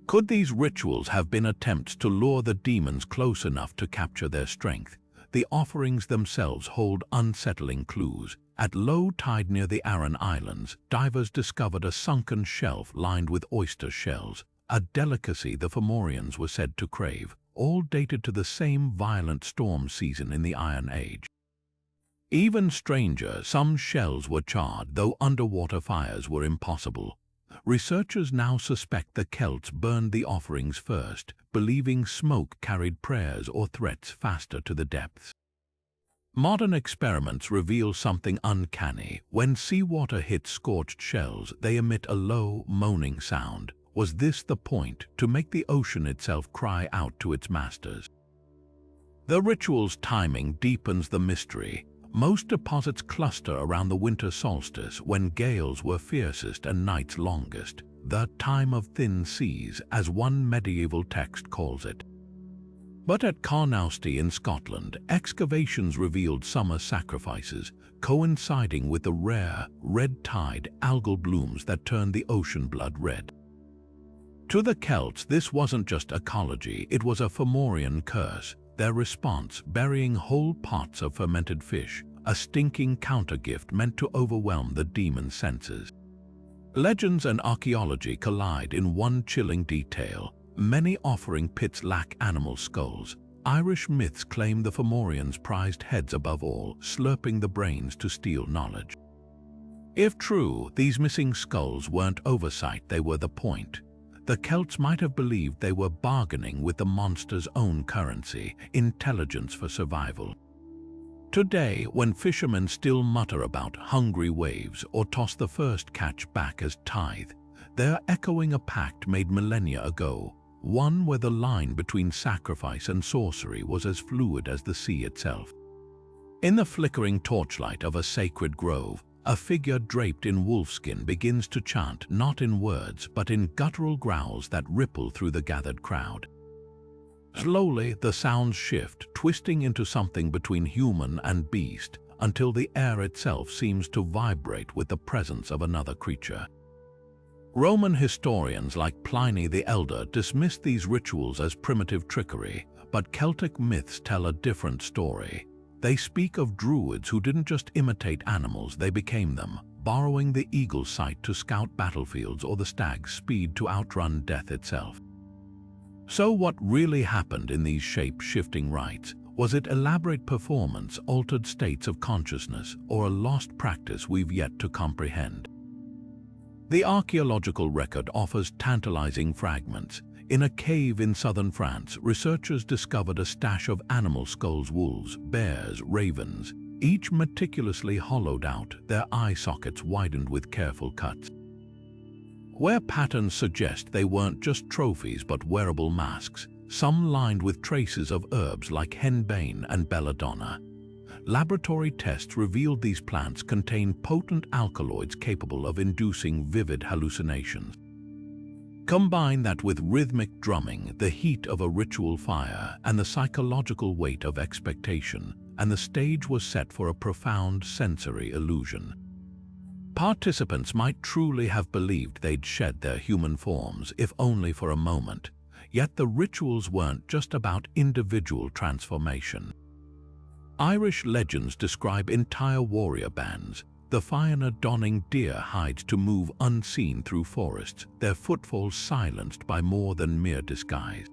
Could these rituals have been attempts to lure the demons close enough to capture their strength? The offerings themselves hold unsettling clues. At low tide near the Aran Islands, divers discovered a sunken shelf lined with oyster shells, a delicacy the Fomorians were said to crave, all dated to the same violent storm season in the Iron Age. Even stranger, some shells were charred, though underwater fires were impossible. Researchers now suspect the Celts burned the offerings first, believing smoke carried prayers or threats faster to the depths. Modern experiments reveal something uncanny. When seawater hits scorched shells, they emit a low, moaning sound. Was this the point, to make the ocean itself cry out to its masters? The ritual's timing deepens the mystery. Most deposits cluster around the winter solstice, when gales were fiercest and nights longest, the time of thin seas, as one medieval text calls it. But at Carnoustie in Scotland, excavations revealed summer sacrifices, coinciding with the rare, red-tide algal blooms that turned the ocean blood red. To the Celts, this wasn't just ecology, it was a Fomorian curse. Their response, burying whole pots of fermented fish, a stinking countergift meant to overwhelm the demon's senses. Legends and archaeology collide in one chilling detail. Many offering pits lack animal skulls. Irish myths claim the Fomorians prized heads above all, slurping the brains to steal knowledge. If true, these missing skulls weren't oversight, they were the point. The Celts might have believed they were bargaining with the monster's own currency, intelligence for survival. Today, when fishermen still mutter about hungry waves or toss the first catch back as tithe, they're echoing a pact made millennia ago, one where the line between sacrifice and sorcery was as fluid as the sea itself. In the flickering torchlight of a sacred grove, a figure draped in wolfskin begins to chant, not in words, but in guttural growls that ripple through the gathered crowd. Slowly, the sounds shift, twisting into something between human and beast, until the air itself seems to vibrate with the presence of another creature. Roman historians like Pliny the Elder dismissed these rituals as primitive trickery, but Celtic myths tell a different story. They speak of Druids who didn't just imitate animals, they became them, borrowing the eagle's sight to scout battlefields or the stag's speed to outrun death itself. So what really happened in these shape-shifting rites? Was it elaborate performance, altered states of consciousness, or a lost practice we've yet to comprehend? The archaeological record offers tantalizing fragments. In a cave in southern France, researchers discovered a stash of animal skulls, wolves, bears, ravens, each meticulously hollowed out, their eye sockets widened with careful cuts. Where patterns suggest they weren't just trophies but wearable masks, some lined with traces of herbs like henbane and belladonna. Laboratory tests revealed these plants contain potent alkaloids capable of inducing vivid hallucinations. Combine that with rhythmic drumming, the heat of a ritual fire, and the psychological weight of expectation, and the stage was set for a profound sensory illusion. Participants might truly have believed they'd shed their human forms, if only for a moment. Yet the rituals weren't just about individual transformation. Irish legends describe entire warrior bands, the Fianna donning deer hides to move unseen through forests, their footfalls silenced by more than mere disguise.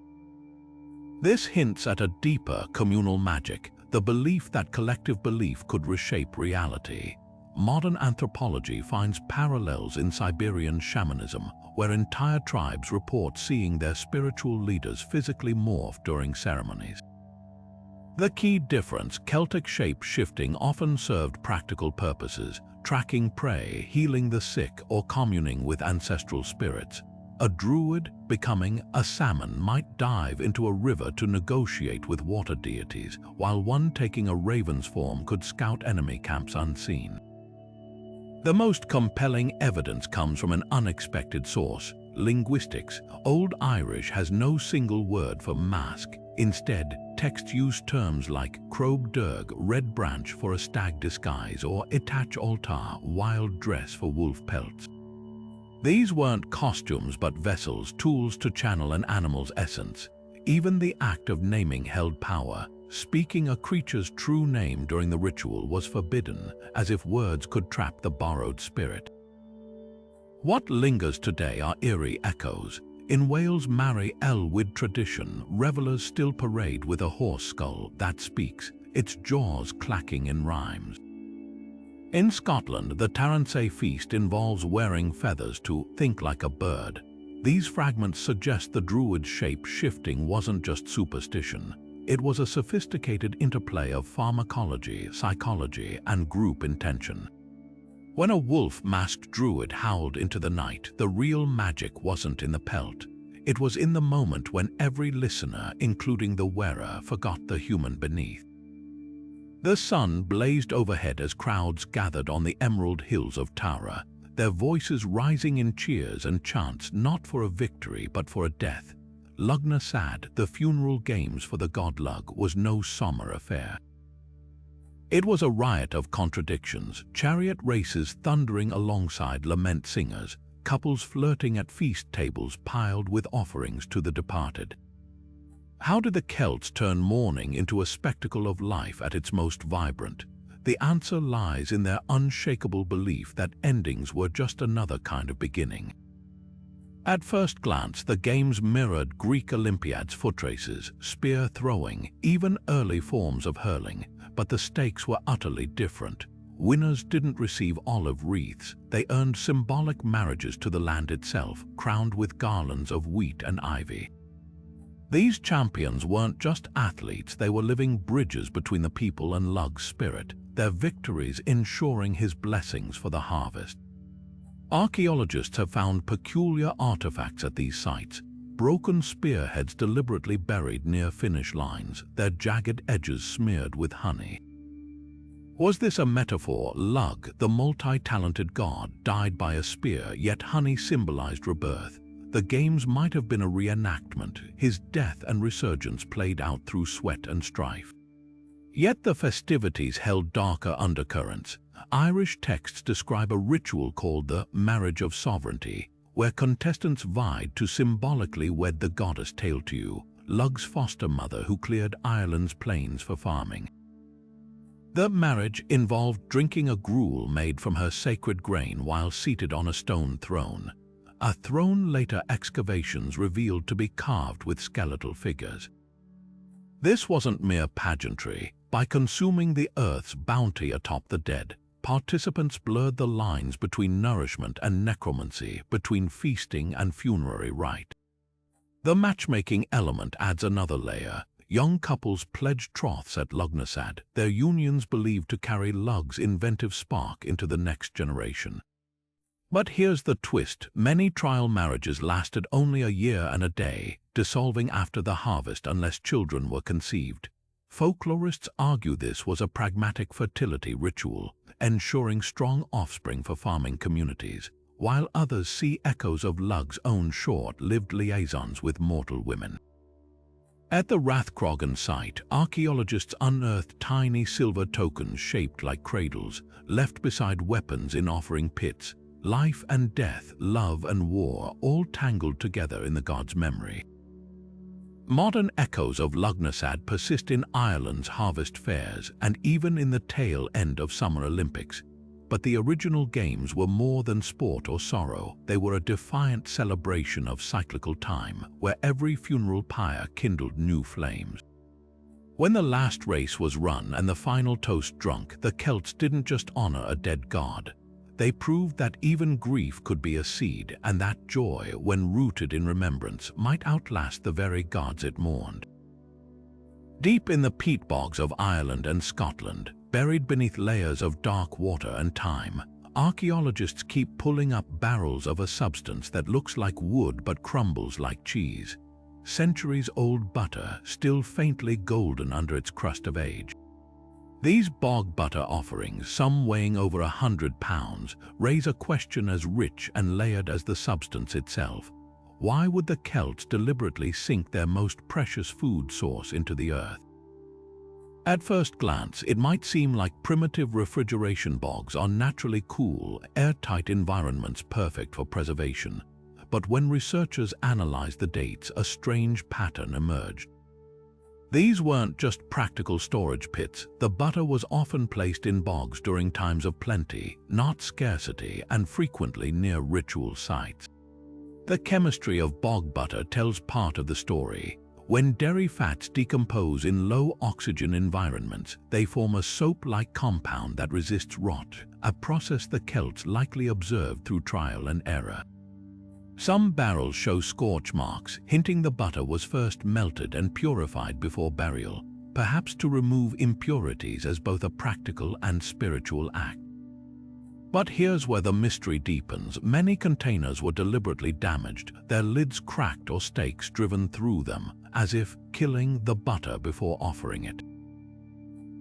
This hints at a deeper communal magic, the belief that collective belief could reshape reality. Modern anthropology finds parallels in Siberian shamanism, where entire tribes report seeing their spiritual leaders physically morph during ceremonies. The key difference: Celtic shape-shifting often served practical purposes, tracking prey, healing the sick, or communing with ancestral spirits. A druid, becoming a salmon, might dive into a river to negotiate with water deities, while one taking a raven's form could scout enemy camps unseen. The most compelling evidence comes from an unexpected source: linguistics. Old Irish has no single word for mask. Instead, texts use terms like crob derg, red branch for a stag disguise, or itach altar, wild dress for wolf pelts. These weren't costumes but vessels, tools to channel an animal's essence. Even the act of naming held power. Speaking a creature's true name during the ritual was forbidden, as if words could trap the borrowed spirit. What lingers today are eerie echoes. In Wales' Mary Elwyd tradition, revelers still parade with a horse skull that speaks, its jaws clacking in rhymes. In Scotland, the Tarrantay feast involves wearing feathers to think like a bird. These fragments suggest the Druid shape shifting wasn't just superstition. It was a sophisticated interplay of pharmacology, psychology, and group intention. When a wolf-masked Druid howled into the night, the real magic wasn't in the pelt. It was in the moment when every listener, including the wearer, forgot the human beneath. The sun blazed overhead as crowds gathered on the emerald hills of Tara, their voices rising in cheers and chants, not for a victory but for a death. Lugna Sad, the funeral games for the god Lug, was no somber affair. It was a riot of contradictions, chariot races thundering alongside lament singers, couples flirting at feast tables piled with offerings to the departed. How did the Celts turn mourning into a spectacle of life at its most vibrant? The answer lies in their unshakable belief that endings were just another kind of beginning. At first glance, the games mirrored Greek Olympiads, foot races, spear throwing, even early forms of hurling, but the stakes were utterly different. Winners didn't receive olive wreaths, they earned symbolic marriages to the land itself, crowned with garlands of wheat and ivy. These champions weren't just athletes, they were living bridges between the people and Lug's spirit, their victories ensuring his blessings for the harvest. Archaeologists have found peculiar artifacts at these sites, broken spearheads deliberately buried near finish lines, their jagged edges smeared with honey. Was this a metaphor? Lug, the multi-talented god, died by a spear, yet honey symbolized rebirth. The games might have been a reenactment, his death and resurgence played out through sweat and strife. Yet the festivities held darker undercurrents. Irish texts describe a ritual called the Marriage of Sovereignty, where contestants vied to symbolically wed the goddess Tailtew, Lug's foster mother who cleared Ireland's plains for farming. The marriage involved drinking a gruel made from her sacred grain while seated on a stone throne. A throne later excavations revealed to be carved with skeletal figures. This wasn't mere pageantry. By consuming the earth's bounty atop the dead, participants blurred the lines between nourishment and necromancy, between feasting and funerary rite. The matchmaking element adds another layer. Young couples pledged troths at Lugnasad, their unions believed to carry Lug's inventive spark into the next generation. But here's the twist: many trial marriages lasted only a year and a day, dissolving after the harvest unless children were conceived. Folklorists argue this was a pragmatic fertility ritual, ensuring strong offspring for farming communities, while others see echoes of Lug's own short-lived liaisons with mortal women. At the Rathcrogan site, archaeologists unearthed tiny silver tokens shaped like cradles, left beside weapons in offering pits. Life and death, love and war, all tangled together in the god's memory. Modern echoes of Lugnasad persist in Ireland's harvest fairs and even in the tail end of Summer Olympics. But the original games were more than sport or sorrow. They were a defiant celebration of cyclical time, where every funeral pyre kindled new flames. When the last race was run and the final toast drunk, the Celts didn't just honor a dead god. They proved that even grief could be a seed, and that joy, when rooted in remembrance, might outlast the very gods it mourned. Deep in the peat bogs of Ireland and Scotland, buried beneath layers of dark water and time, archaeologists keep pulling up barrels of a substance that looks like wood but crumbles like cheese. Centuries-old butter, still faintly golden under its crust of age. These bog butter offerings, some weighing over 100 pounds, raise a question as rich and layered as the substance itself. Why would the Celts deliberately sink their most precious food source into the earth? At first glance, it might seem like primitive refrigeration bogs are naturally cool, airtight environments perfect for preservation. But when researchers analyzed the dates, a strange pattern emerged. These weren't just practical storage pits. The butter was often placed in bogs during times of plenty, not scarcity, and frequently near ritual sites. The chemistry of bog butter tells part of the story. When dairy fats decompose in low-oxygen environments, they form a soap-like compound that resists rot, a process the Celts likely observed through trial and error. Some barrels show scorch marks, hinting the butter was first melted and purified before burial, perhaps to remove impurities as both a practical and spiritual act. But here's where the mystery deepens. Many containers were deliberately damaged, their lids cracked or stakes driven through them, as if killing the butter before offering it.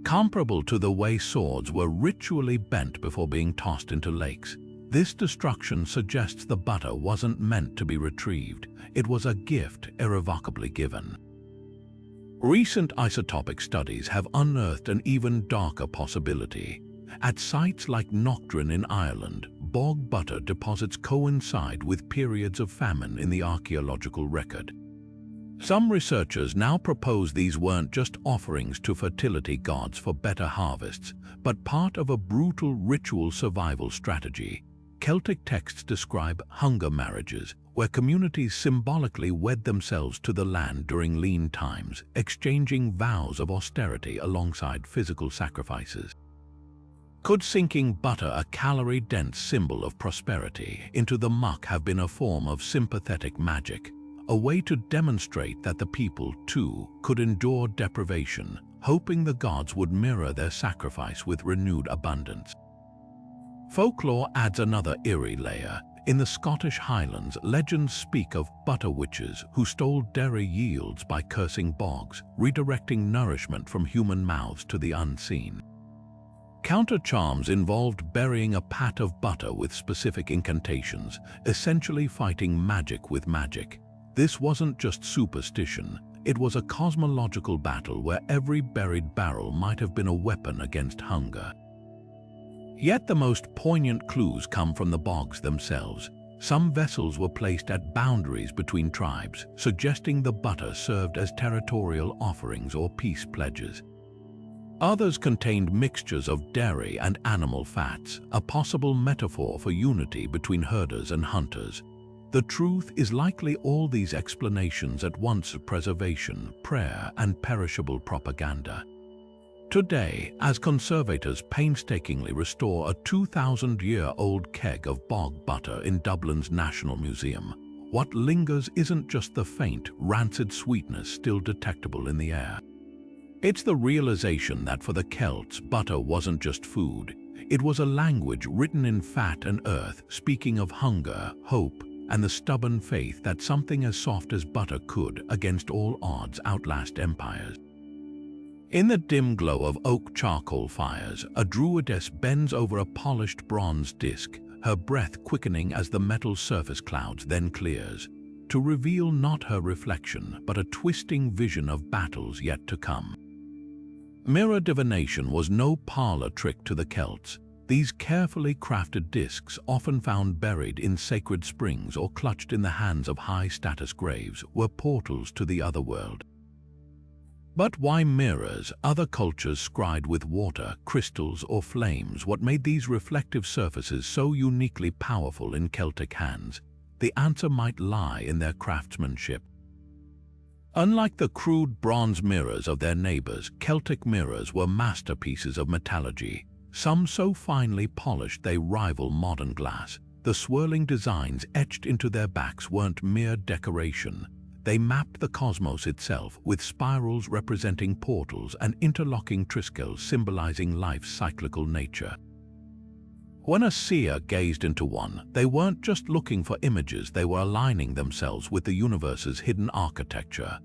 Comparable to the way swords were ritually bent before being tossed into lakes, this destruction suggests the butter wasn't meant to be retrieved. It was a gift irrevocably given. Recent isotopic studies have unearthed an even darker possibility. At sites like Knockdrin in Ireland, bog butter deposits coincide with periods of famine in the archaeological record. Some researchers now propose these weren't just offerings to fertility gods for better harvests, but part of a brutal ritual survival strategy. Celtic texts describe hunger marriages, where communities symbolically wed themselves to the land during lean times, exchanging vows of austerity alongside physical sacrifices. Could sinking butter, a calorie-dense symbol of prosperity, into the muck have been a form of sympathetic magic, a way to demonstrate that the people, too, could endure deprivation, hoping the gods would mirror their sacrifice with renewed abundance? Folklore adds another eerie layer. In the Scottish Highlands, legends speak of butter witches who stole dairy yields by cursing bogs, redirecting nourishment from human mouths to the unseen. Counter-charms involved burying a pat of butter with specific incantations, essentially fighting magic with magic. This wasn't just superstition, it was a cosmological battle where every buried barrel might have been a weapon against hunger. Yet the most poignant clues come from the bogs themselves. Some vessels were placed at boundaries between tribes, suggesting the butter served as territorial offerings or peace pledges. Others contained mixtures of dairy and animal fats, a possible metaphor for unity between herders and hunters. The truth is likely all these explanations at once: preservation, prayer, and perishable propaganda. Today, as conservators painstakingly restore a 2,000-year-old keg of bog butter in Dublin's National Museum, what lingers isn't just the faint, rancid sweetness still detectable in the air. It's the realization that for the Celts, butter wasn't just food. It was a language written in fat and earth, speaking of hunger, hope, and the stubborn faith that something as soft as butter could, against all odds, outlast empires. In the dim glow of oak charcoal fires, a druidess bends over a polished bronze disc, her breath quickening as the metal surface clouds, then clears, to reveal not her reflection, but a twisting vision of battles yet to come. Mirror divination was no parlor trick to the Celts. These carefully crafted discs, often found buried in sacred springs or clutched in the hands of high-status graves, were portals to the other world. But why mirrors? Other cultures scryed with water, crystals, or flames. What made these reflective surfaces so uniquely powerful in Celtic hands? The answer might lie in their craftsmanship. Unlike the crude bronze mirrors of their neighbors, Celtic mirrors were masterpieces of metallurgy, some so finely polished they rival modern glass. The swirling designs etched into their backs weren't mere decoration. They mapped the cosmos itself, with spirals representing portals and interlocking triskels symbolizing life's cyclical nature. When a seer gazed into one, they weren't just looking for images, they were aligning themselves with the universe's hidden architecture.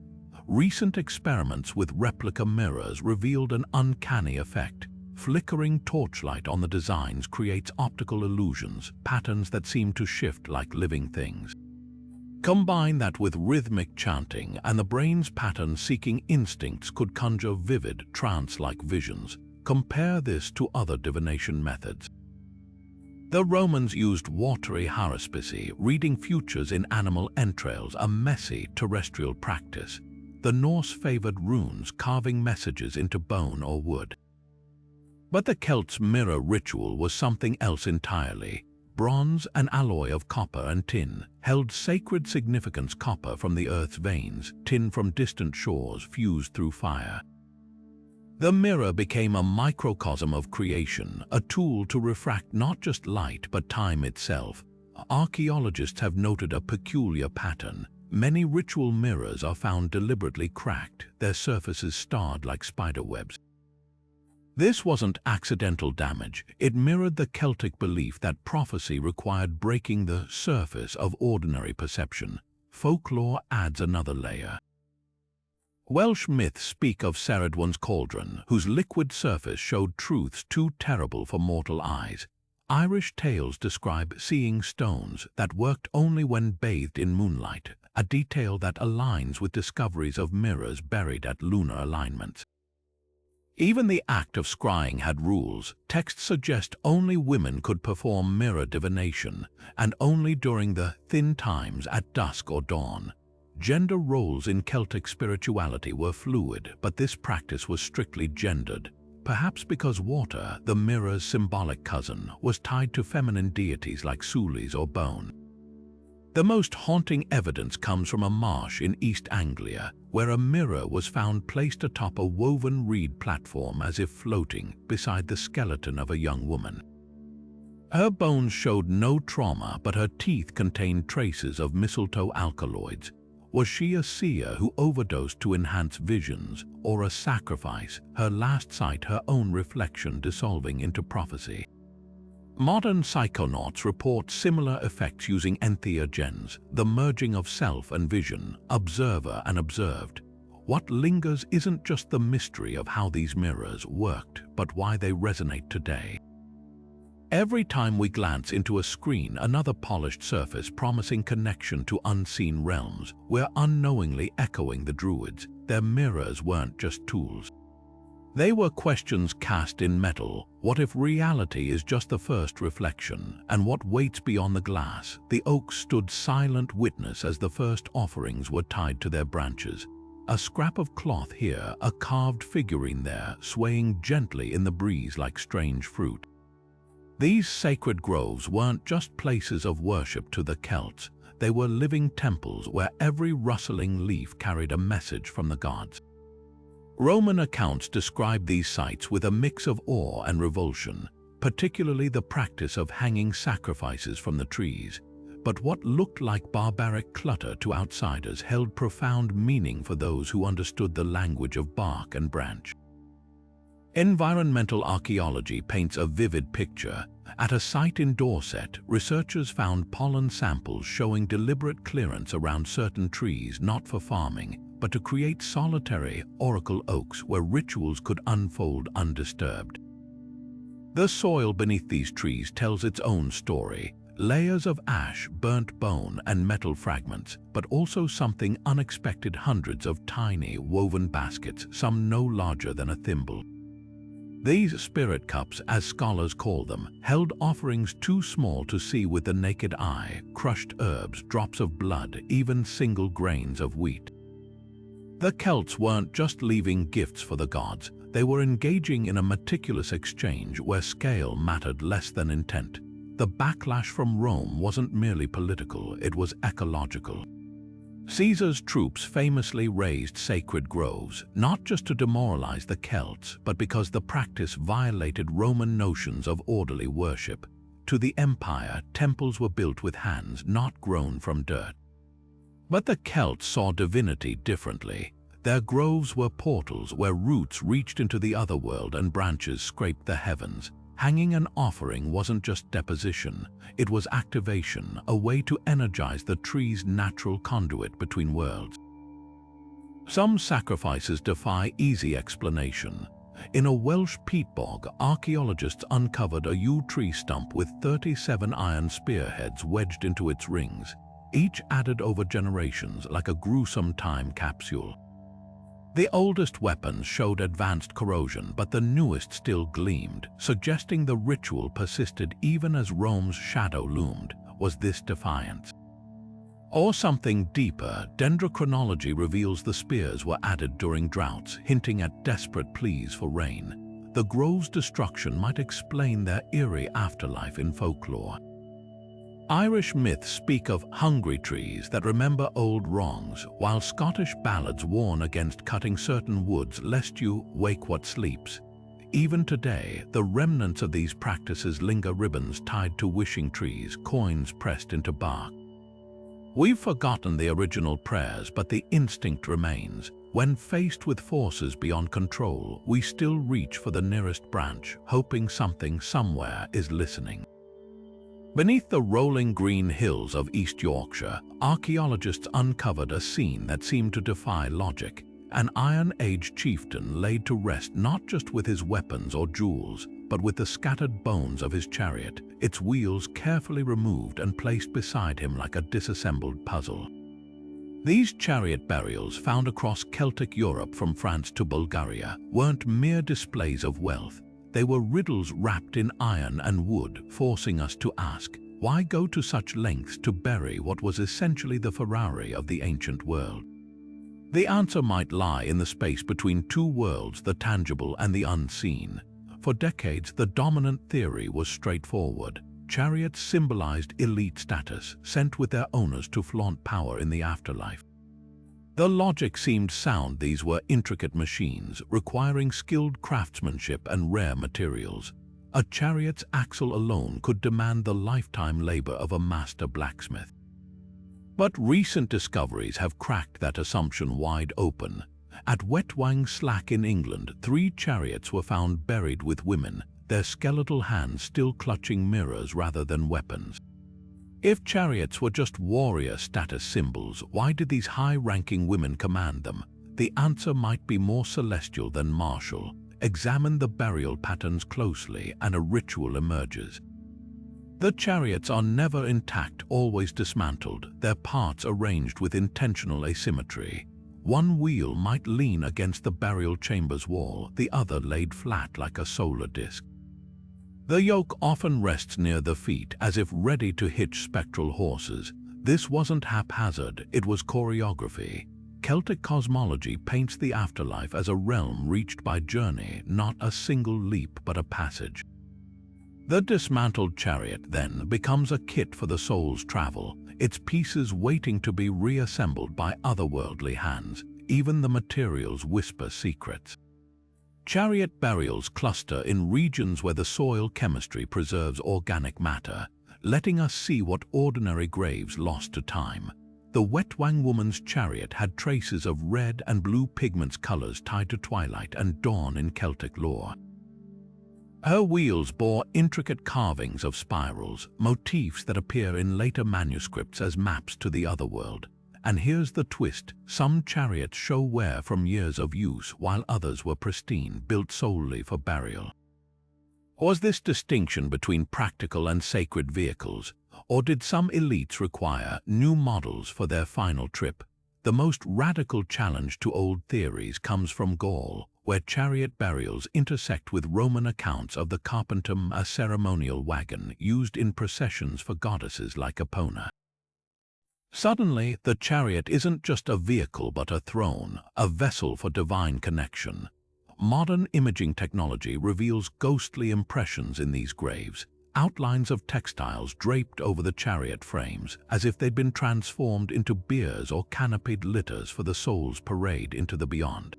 Recent experiments with replica mirrors revealed an uncanny effect. Flickering torchlight on the designs creates optical illusions, patterns that seem to shift like living things. Combine that with rhythmic chanting, and the brain's pattern-seeking instincts could conjure vivid, trance-like visions. Compare this to other divination methods. The Romans used watery haruspice, reading futures in animal entrails, a messy terrestrial practice. The Norse favored runes, carving messages into bone or wood. But the Celts' mirror ritual was something else entirely. Bronze, an alloy of copper and tin, held sacred significance. Copper from the earth's veins, tin from distant shores fused through fire. The mirror became a microcosm of creation, a tool to refract not just light but time itself. Archaeologists have noted a peculiar pattern. Many ritual mirrors are found deliberately cracked, their surfaces starred like spiderwebs. This wasn't accidental damage. It mirrored the Celtic belief that prophecy required breaking the surface of ordinary perception. Folklore adds another layer. Welsh myths speak of Ceridwen's cauldron, whose liquid surface showed truths too terrible for mortal eyes. Irish tales describe seeing stones that worked only when bathed in moonlight, a detail that aligns with discoveries of mirrors buried at lunar alignments. Even the act of scrying had rules. Texts suggest only women could perform mirror divination, and only during the thin times at dusk or dawn. Gender roles in Celtic spirituality were fluid, but this practice was strictly gendered, perhaps because water, the mirror's symbolic cousin, was tied to feminine deities like Sulis or Bone. The most haunting evidence comes from a marsh in East Anglia, where a mirror was found placed atop a woven reed platform as if floating beside the skeleton of a young woman. Her bones showed no trauma, but her teeth contained traces of mistletoe alkaloids. Was she a seer who overdosed to enhance visions, or a sacrifice, her last sight her own reflection dissolving into prophecy? Modern psychonauts report similar effects using entheogens, the merging of self and vision, observer and observed. What lingers isn't just the mystery of how these mirrors worked, but why they resonate today. Every time we glance into a screen, another polished surface promising connection to unseen realms, we're unknowingly echoing the Druids. Their mirrors weren't just tools. They were questions cast in metal. What if reality is just the first reflection? And what waits beyond the glass? The oaks stood silent witness as the first offerings were tied to their branches. A scrap of cloth here, a carved figurine there, swaying gently in the breeze like strange fruit. These sacred groves weren't just places of worship to the Celts. They were living temples where every rustling leaf carried a message from the gods. Roman accounts describe these sites with a mix of awe and revulsion, particularly the practice of hanging sacrifices from the trees. But what looked like barbaric clutter to outsiders held profound meaning for those who understood the language of bark and branch. Environmental archaeology paints a vivid picture. At a site in Dorset, researchers found pollen samples showing deliberate clearance around certain trees, not for farming, but to create solitary oracle oaks where rituals could unfold undisturbed. The soil beneath these trees tells its own story. Layers of ash, burnt bone, and metal fragments, but also something unexpected: hundreds of tiny woven baskets, some no larger than a thimble. These spirit cups, as scholars call them, held offerings too small to see with the naked eye: crushed herbs, drops of blood, even single grains of wheat. The Celts weren't just leaving gifts for the gods, they were engaging in a meticulous exchange where scale mattered less than intent. The backlash from Rome wasn't merely political, it was ecological. Caesar's troops famously razed sacred groves, not just to demoralize the Celts, but because the practice violated Roman notions of orderly worship. To the empire, temples were built with hands, not grown from dirt. But the Celts saw divinity differently. Their groves were portals where roots reached into the other world and branches scraped the heavens. Hanging an offering wasn't just deposition, it was activation, a way to energize the tree's natural conduit between worlds. Some sacrifices defy easy explanation. In a Welsh peat bog, archaeologists uncovered a yew tree stump with 37 iron spearheads wedged into its rings, each added over generations like a gruesome time capsule. The oldest weapons showed advanced corrosion, but the newest still gleamed, suggesting the ritual persisted even as Rome's shadow loomed. Was this defiance? Or something deeper? Dendrochronology reveals the spears were added during droughts, hinting at desperate pleas for rain. The grove's destruction might explain their eerie afterlife in folklore. Irish myths speak of hungry trees that remember old wrongs, while Scottish ballads warn against cutting certain woods lest you wake what sleeps. Even today, the remnants of these practices linger: ribbons tied to wishing trees, coins pressed into bark. We've forgotten the original prayers, but the instinct remains. When faced with forces beyond control, we still reach for the nearest branch, hoping something somewhere is listening. Beneath the rolling green hills of East Yorkshire, archaeologists uncovered a scene that seemed to defy logic. An Iron Age chieftain laid to rest not just with his weapons or jewels, but with the scattered bones of his chariot, its wheels carefully removed and placed beside him like a disassembled puzzle. These chariot burials, found across Celtic Europe from France to Bulgaria, weren't mere displays of wealth. They were riddles wrapped in iron and wood, forcing us to ask, why go to such lengths to bury what was essentially the Ferrari of the ancient world? The answer might lie in the space between two worlds, the tangible and the unseen. For decades, the dominant theory was straightforward. Chariots symbolized elite status, sent with their owners to flaunt power in the afterlife. The logic seemed sound. These were intricate machines, requiring skilled craftsmanship and rare materials. A chariot's axle alone could demand the lifetime labor of a master blacksmith. But recent discoveries have cracked that assumption wide open. At Wetwang Slack in England, 3 chariots were found buried with women, their skeletal hands still clutching mirrors rather than weapons. If chariots were just warrior status symbols, why did these high-ranking women command them? The answer might be more celestial than martial. Examine the burial patterns closely and a ritual emerges. The chariots are never intact, always dismantled, their parts arranged with intentional asymmetry. One wheel might lean against the burial chamber's wall, the other laid flat like a solar disk. The yoke often rests near the feet, as if ready to hitch spectral horses. This wasn't haphazard, it was choreography. Celtic cosmology paints the afterlife as a realm reached by journey, not a single leap but a passage. The dismantled chariot then becomes a kit for the soul's travel, its pieces waiting to be reassembled by otherworldly hands. Even the materials whisper secrets. Chariot burials cluster in regions where the soil chemistry preserves organic matter, letting us see what ordinary graves lost to time. The Wetwang woman's chariot had traces of red and blue pigments, colors tied to twilight and dawn in Celtic lore. Her wheels bore intricate carvings of spirals, motifs that appear in later manuscripts as maps to the otherworld. And here's the twist: some chariots show wear from years of use, while others were pristine, built solely for burial. Was this distinction between practical and sacred vehicles, or did some elites require new models for their final trip? The most radical challenge to old theories comes from Gaul, where chariot burials intersect with Roman accounts of the carpentum, a ceremonial wagon used in processions for goddesses like Epona. Suddenly, the chariot isn't just a vehicle but a throne, a vessel for divine connection. Modern imaging technology reveals ghostly impressions in these graves, outlines of textiles draped over the chariot frames, as if they'd been transformed into biers or canopied litters for the soul's parade into the beyond.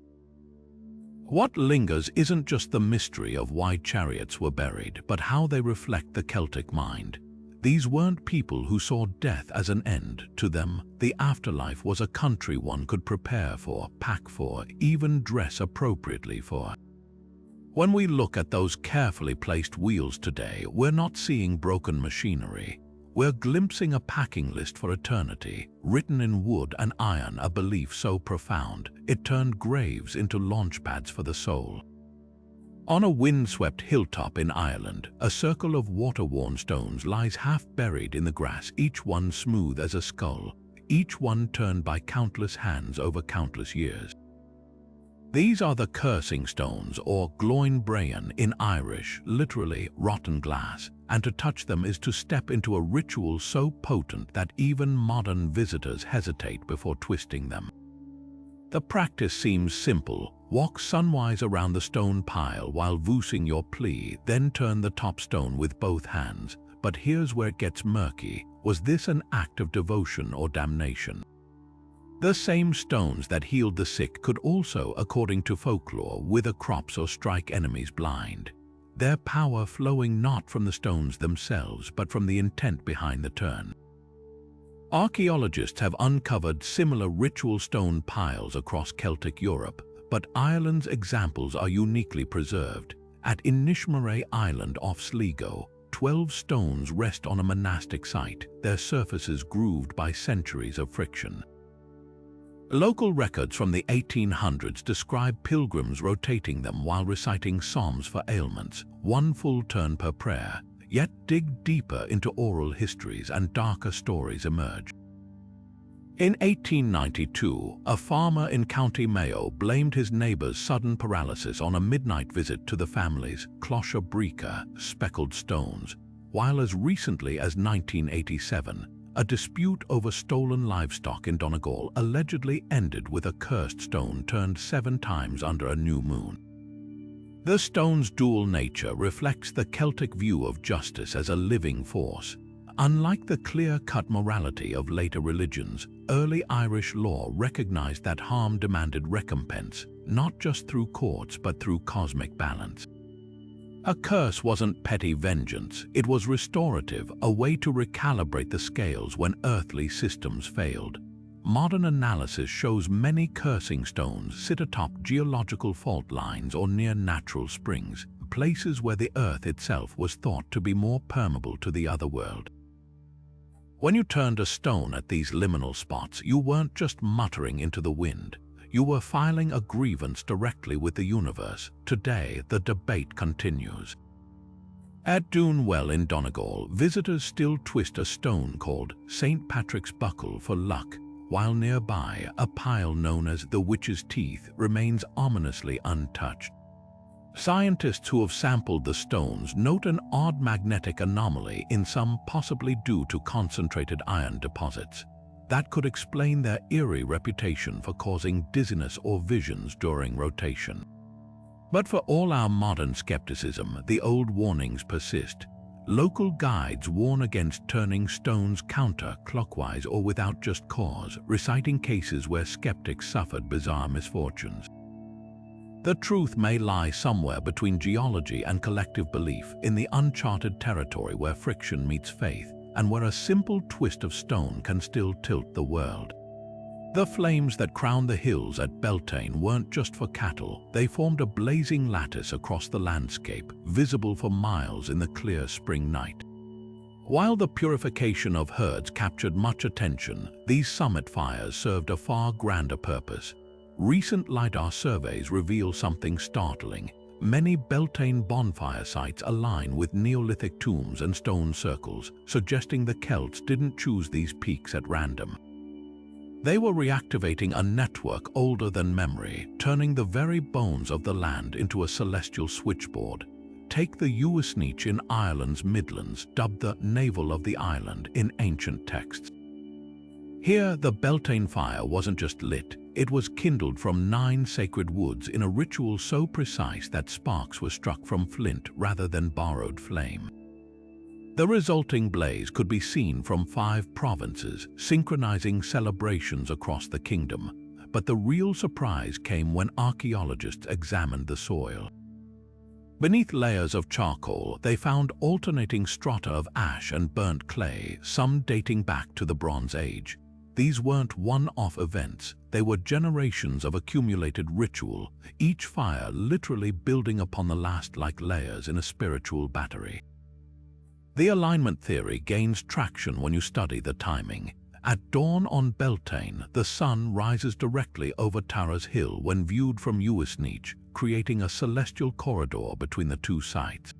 What lingers isn't just the mystery of why chariots were buried, but how they reflect the Celtic mind. These weren't people who saw death as an end. To them, the afterlife was a country one could prepare for, pack for, even dress appropriately for. When we look at those carefully placed wheels today, we're not seeing broken machinery. We're glimpsing a packing list for eternity, written in wood and iron, a belief so profound, it turned graves into launchpads for the soul. On a windswept hilltop in Ireland, a circle of water-worn stones lies half buried in the grass, each one smooth as a skull, each one turned by countless hands over countless years. These are the cursing stones, or gloin brean in Irish, literally rotten glass, and to touch them is to step into a ritual so potent that even modern visitors hesitate before twisting them. The practice seems simple. Walk sunwise around the stone pile while voicing your plea, then turn the top stone with both hands. But here's where it gets murky. Was this an act of devotion or damnation? The same stones that healed the sick could also, according to folklore, wither crops or strike enemies blind. Their power flowing not from the stones themselves, but from the intent behind the turn. Archaeologists have uncovered similar ritual stone piles across Celtic Europe, but Ireland's examples are uniquely preserved. At Inishmare Island off Sligo, 12 stones rest on a monastic site, their surfaces grooved by centuries of friction. Local records from the 1800s describe pilgrims rotating them while reciting psalms for ailments, one full turn per prayer, yet dig deeper into oral histories and darker stories emerge. In 1892, a farmer in County Mayo blamed his neighbor's sudden paralysis on a midnight visit to the family's cloche brica, speckled stones, while as recently as 1987, a dispute over stolen livestock in Donegal allegedly ended with a cursed stone turned 7 times under a new moon. The stone's dual nature reflects the Celtic view of justice as a living force. Unlike the clear-cut morality of later religions, early Irish law recognized that harm demanded recompense, not just through courts but through cosmic balance. A curse wasn't petty vengeance, it was restorative, a way to recalibrate the scales when earthly systems failed. Modern analysis shows many cursing stones sit atop geological fault lines or near natural springs, places where the earth itself was thought to be more permeable to the other world. When you turned a stone at these liminal spots, you weren't just muttering into the wind. You were filing a grievance directly with the universe. Today, the debate continues. At Dunewell in Donegal, visitors still twist a stone called St. Patrick's Buckle for luck, while nearby, a pile known as the Witch's Teeth remains ominously untouched. Scientists who have sampled the stones note an odd magnetic anomaly in some, possibly due to concentrated iron deposits. That could explain their eerie reputation for causing dizziness or visions during rotation. But for all our modern skepticism, the old warnings persist. Local guides warn against turning stones counter-clockwise or without just cause, reciting cases where skeptics suffered bizarre misfortunes. The truth may lie somewhere between geology and collective belief, in the uncharted territory where friction meets faith, and where a simple twist of stone can still tilt the world. The flames that crowned the hills at Beltane weren't just for cattle, they formed a blazing lattice across the landscape, visible for miles in the clear spring night. While the purification of herds captured much attention, these summit fires served a far grander purpose. Recent LiDAR surveys reveal something startling. Many Beltane bonfire sites align with Neolithic tombs and stone circles, suggesting the Celts didn't choose these peaks at random. They were reactivating a network older than memory, turning the very bones of the land into a celestial switchboard. Take the Uisneach in Ireland's Midlands, dubbed the Navel of the Island in ancient texts. Here, the Beltane fire wasn't just lit, it was kindled from 9 sacred woods in a ritual so precise that sparks were struck from flint rather than borrowed flame. The resulting blaze could be seen from 5 provinces, synchronizing celebrations across the kingdom. But the real surprise came when archaeologists examined the soil. Beneath layers of charcoal, they found alternating strata of ash and burnt clay, some dating back to the Bronze Age. These weren't one-off events, they were generations of accumulated ritual, each fire literally building upon the last like layers in a spiritual battery. The alignment theory gains traction when you study the timing. At dawn on Beltane, the sun rises directly over Tara's Hill when viewed from Uisneach, creating a celestial corridor between the two sites.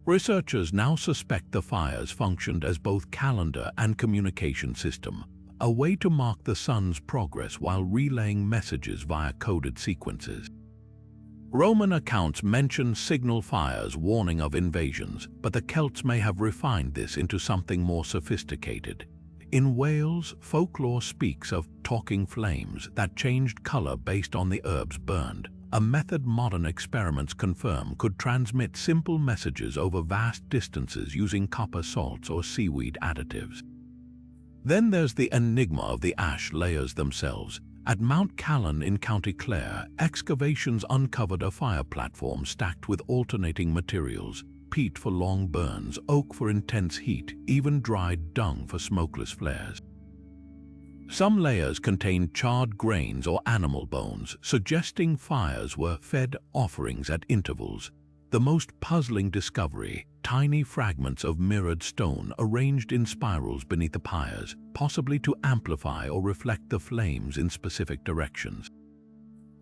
Researchers now suspect the fires functioned as both calendar and communication system, a way to mark the sun's progress while relaying messages via coded sequences. Roman accounts mention signal fires warning of invasions, but the Celts may have refined this into something more sophisticated. In Wales, folklore speaks of talking flames that changed color based on the herbs burned, a method modern experiments confirm could transmit simple messages over vast distances using copper salts or seaweed additives. Then there's the enigma of the ash layers themselves. At Mount Callan in County Clare, excavations uncovered a fire platform stacked with alternating materials, peat for long burns, oak for intense heat, even dried dung for smokeless flares. Some layers contained charred grains or animal bones, suggesting fires were fed offerings at intervals. The most puzzling discovery, tiny fragments of mirrored stone arranged in spirals beneath the pyres, possibly to amplify or reflect the flames in specific directions.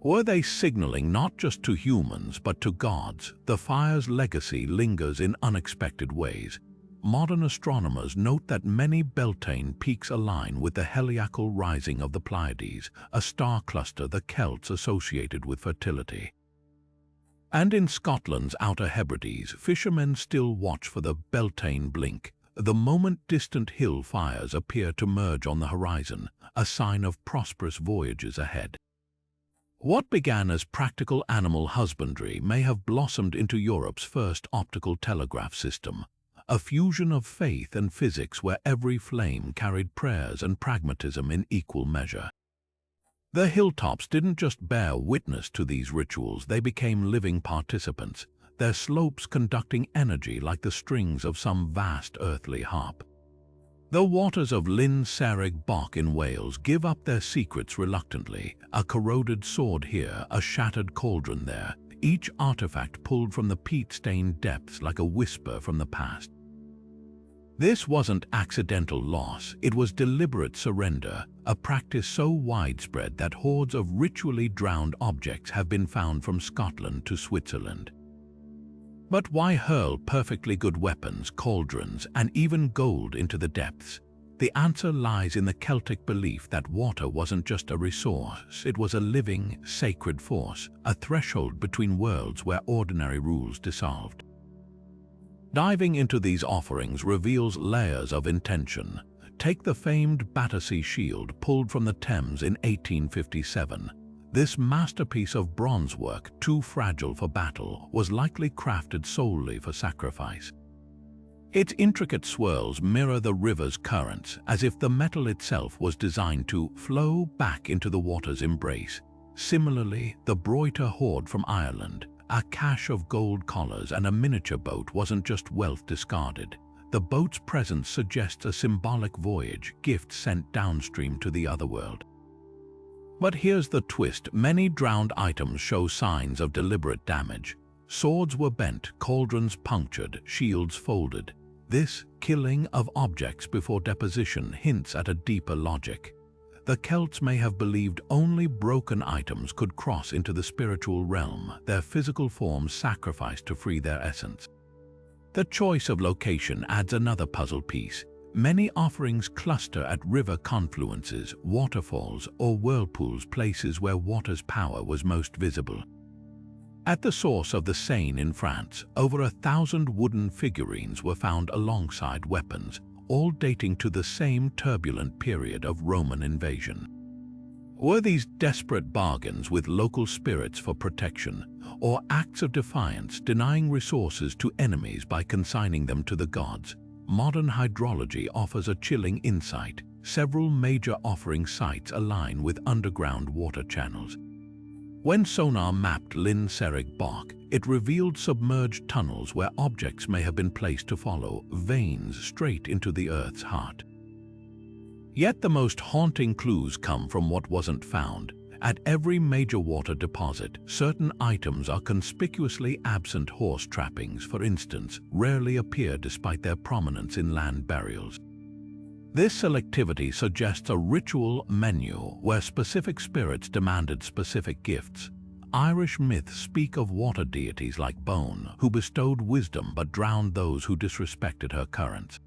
Were they signaling not just to humans but to gods? The fire's legacy lingers in unexpected ways. Modern astronomers note that many Beltane peaks align with the heliacal rising of the Pleiades, a star cluster the Celts associated with fertility. And in Scotland's Outer Hebrides, fishermen still watch for the Beltane blink, the moment distant hill fires appear to merge on the horizon, a sign of prosperous voyages ahead. What began as practical animal husbandry may have blossomed into Europe's first optical telegraph system, a fusion of faith and physics where every flame carried prayers and pragmatism in equal measure. The hilltops didn't just bear witness to these rituals, they became living participants, their slopes conducting energy like the strings of some vast earthly harp. The waters of Lyn Serig Bog in Wales give up their secrets reluctantly, a corroded sword here, a shattered cauldron there, each artifact pulled from the peat-stained depths like a whisper from the past. This wasn't accidental loss, it was deliberate surrender, a practice so widespread that hordes of ritually drowned objects have been found from Scotland to Switzerland. But why hurl perfectly good weapons, cauldrons, and even gold into the depths? The answer lies in the Celtic belief that water wasn't just a resource, it was a living, sacred force, a threshold between worlds where ordinary rules dissolved. Diving into these offerings reveals layers of intention. Take the famed Battersea shield pulled from the Thames in 1857. This masterpiece of bronze work, too fragile for battle, was likely crafted solely for sacrifice. Its intricate swirls mirror the river's currents, as if the metal itself was designed to flow back into the water's embrace. Similarly, the Broita hoard from Ireland, a cache of gold collars and a miniature boat, wasn't just wealth discarded. The boat's presence suggests a symbolic voyage, gift sent downstream to the otherworld. But here's the twist, many drowned items show signs of deliberate damage. Swords were bent, cauldrons punctured, shields folded. This killing of objects before deposition hints at a deeper logic. The Celts may have believed only broken items could cross into the spiritual realm, their physical forms sacrificed to free their essence. The choice of location adds another puzzle piece. Many offerings cluster at river confluences, waterfalls, or whirlpools, places where water's power was most visible. At the source of the Seine in France, over 1,000 wooden figurines were found alongside weapons, all dating to the same turbulent period of Roman invasion. Were these desperate bargains with local spirits for protection, or acts of defiance denying resources to enemies by consigning them to the gods? Modern hydrology offers a chilling insight. Several major offering sites align with underground water channels. When sonar mapped Lynn Serrig Bach, it revealed submerged tunnels where objects may have been placed to follow veins straight into the Earth's heart. Yet the most haunting clues come from what wasn't found. At every major water deposit, certain items are conspicuously absent. Horse trappings, for instance, rarely appear despite their prominence in land burials. This selectivity suggests a ritual menu where specific spirits demanded specific gifts. Irish myths speak of water deities like Bone, who bestowed wisdom but drowned those who disrespected her currents.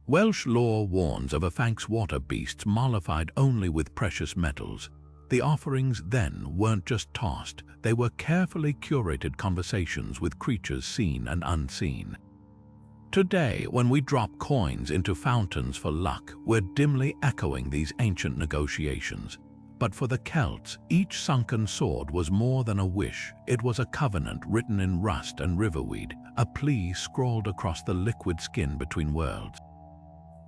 Welsh lore warns of Afancs water beasts mollified only with precious metals. The offerings then weren't just tossed, they were carefully curated conversations with creatures seen and unseen. Today, when we drop coins into fountains for luck, we're dimly echoing these ancient negotiations. But for the Celts, each sunken sword was more than a wish. It was a covenant written in rust and riverweed, a plea scrawled across the liquid skin between worlds.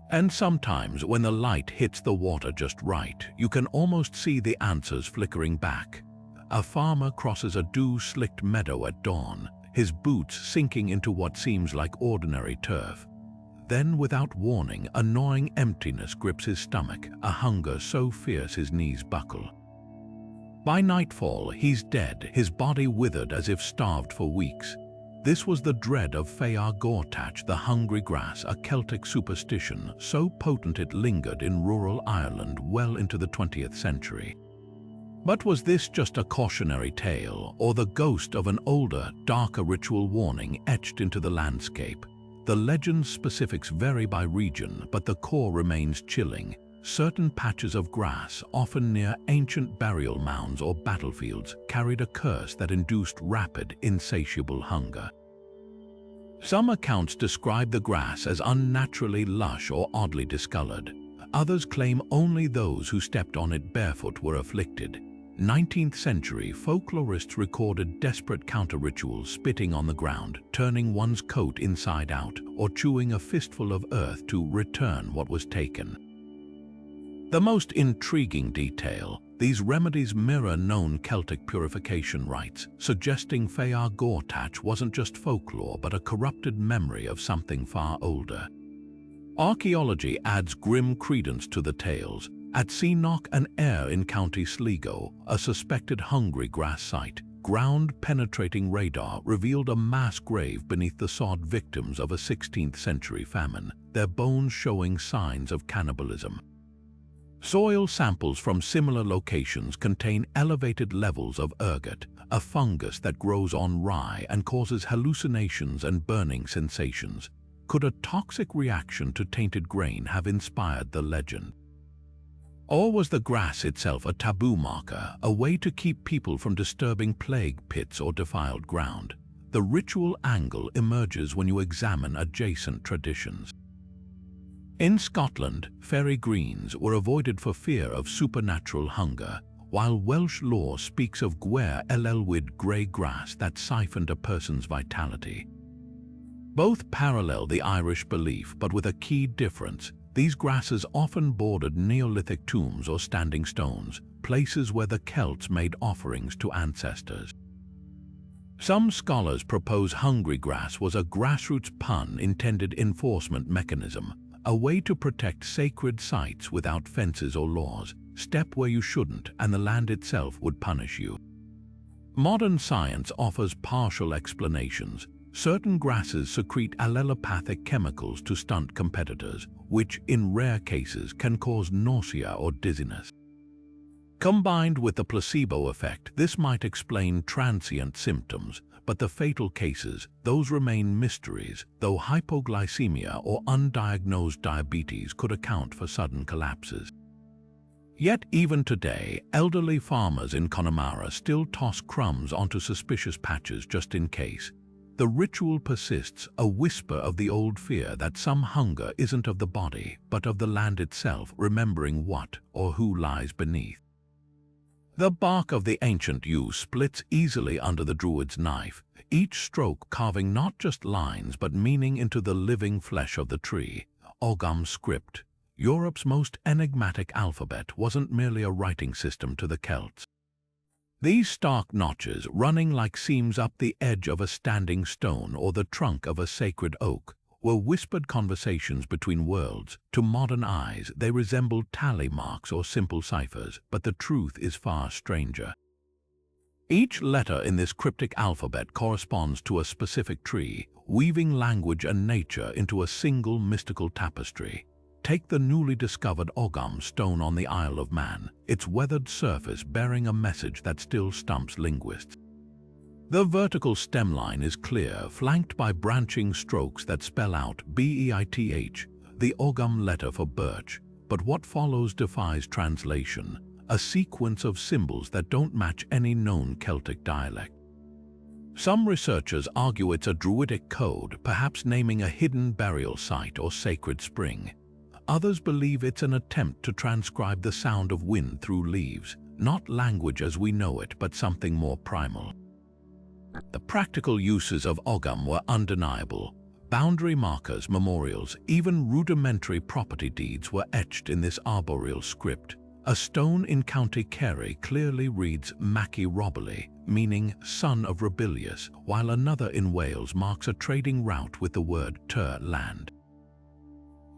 And sometimes, when the light hits the water just right, you can almost see the answers flickering back. A farmer crosses a dew-slicked meadow at dawn, his boots sinking into what seems like ordinary turf. Then, without warning, a gnawing emptiness grips his stomach, a hunger so fierce his knees buckle. By nightfall, he's dead, his body withered as if starved for weeks. This was the dread of Fear Gortach, the hungry grass, a Celtic superstition so potent it lingered in rural Ireland well into the 20th century. But was this just a cautionary tale, or the ghost of an older, darker ritual warning etched into the landscape? The legend's specifics vary by region, but the core remains chilling. Certain patches of grass, often near ancient burial mounds or battlefields, carried a curse that induced rapid, insatiable hunger. Some accounts describe the grass as unnaturally lush or oddly discolored. Others claim only those who stepped on it barefoot were afflicted. 19th century folklorists recorded desperate counter-rituals, spitting on the ground, turning one's coat inside out, or chewing a fistful of earth to return what was taken. The most intriguing detail, these remedies mirror known Celtic purification rites, suggesting Fear Gortach wasn't just folklore but a corrupted memory of something far older. Archaeology adds grim credence to the tales. At Seanock and Ayr in County Sligo, a suspected hungry grass site, ground-penetrating radar revealed a mass grave beneath the sod victims of a 16th century famine, their bones showing signs of cannibalism. Soil samples from similar locations contain elevated levels of ergot, a fungus that grows on rye and causes hallucinations and burning sensations. Could a toxic reaction to tainted grain have inspired the legend? Or was the grass itself a taboo marker, a way to keep people from disturbing plague pits or defiled ground? The ritual angle emerges when you examine adjacent traditions. In Scotland, fairy greens were avoided for fear of supernatural hunger, while Welsh lore speaks of Gwer Elelwyd grey grass that siphoned a person's vitality. Both parallel the Irish belief, but with a key difference. These grasses often bordered Neolithic tombs or standing stones, places where the Celts made offerings to ancestors. Some scholars propose hungry grass was a grassroots pun-intended enforcement mechanism, a way to protect sacred sites without fences or laws. Step where you shouldn't, and the land itself would punish you. Modern science offers partial explanations. Certain grasses secrete allelopathic chemicals to stunt competitors, which in rare cases can cause nausea or dizziness. Combined with the placebo effect, this might explain transient symptoms, but the fatal cases, those remain mysteries, though hypoglycemia or undiagnosed diabetes could account for sudden collapses. Yet even today, elderly farmers in Connemara still toss crumbs onto suspicious patches just in case. The ritual persists, a whisper of the old fear that some hunger isn't of the body, but of the land itself, remembering what or who lies beneath. The bark of the ancient yew splits easily under the Druid's knife, each stroke carving not just lines but meaning into the living flesh of the tree. Ogham script, Europe's most enigmatic alphabet, wasn't merely a writing system to the Celts. These stark notches, running like seams up the edge of a standing stone or the trunk of a sacred oak, were whispered conversations between worlds. To modern eyes, they resembled tally marks or simple ciphers, but the truth is far stranger. Each letter in this cryptic alphabet corresponds to a specific tree, weaving language and nature into a single mystical tapestry. Take the newly discovered Ogham stone on the Isle of Man, its weathered surface bearing a message that still stumps linguists. The vertical stem line is clear, flanked by branching strokes that spell out BEITH, the Ogham letter for birch, but what follows defies translation, a sequence of symbols that don't match any known Celtic dialect. Some researchers argue it's a Druidic code, perhaps naming a hidden burial site or sacred spring. Others believe it's an attempt to transcribe the sound of wind through leaves, not language as we know it, but something more primal. The practical uses of Ogham were undeniable. Boundary markers, memorials, even rudimentary property deeds were etched in this arboreal script. A stone in County Kerry clearly reads Mackie Robberly, meaning son of Rebellious, while another in Wales marks a trading route with the word Tyr land.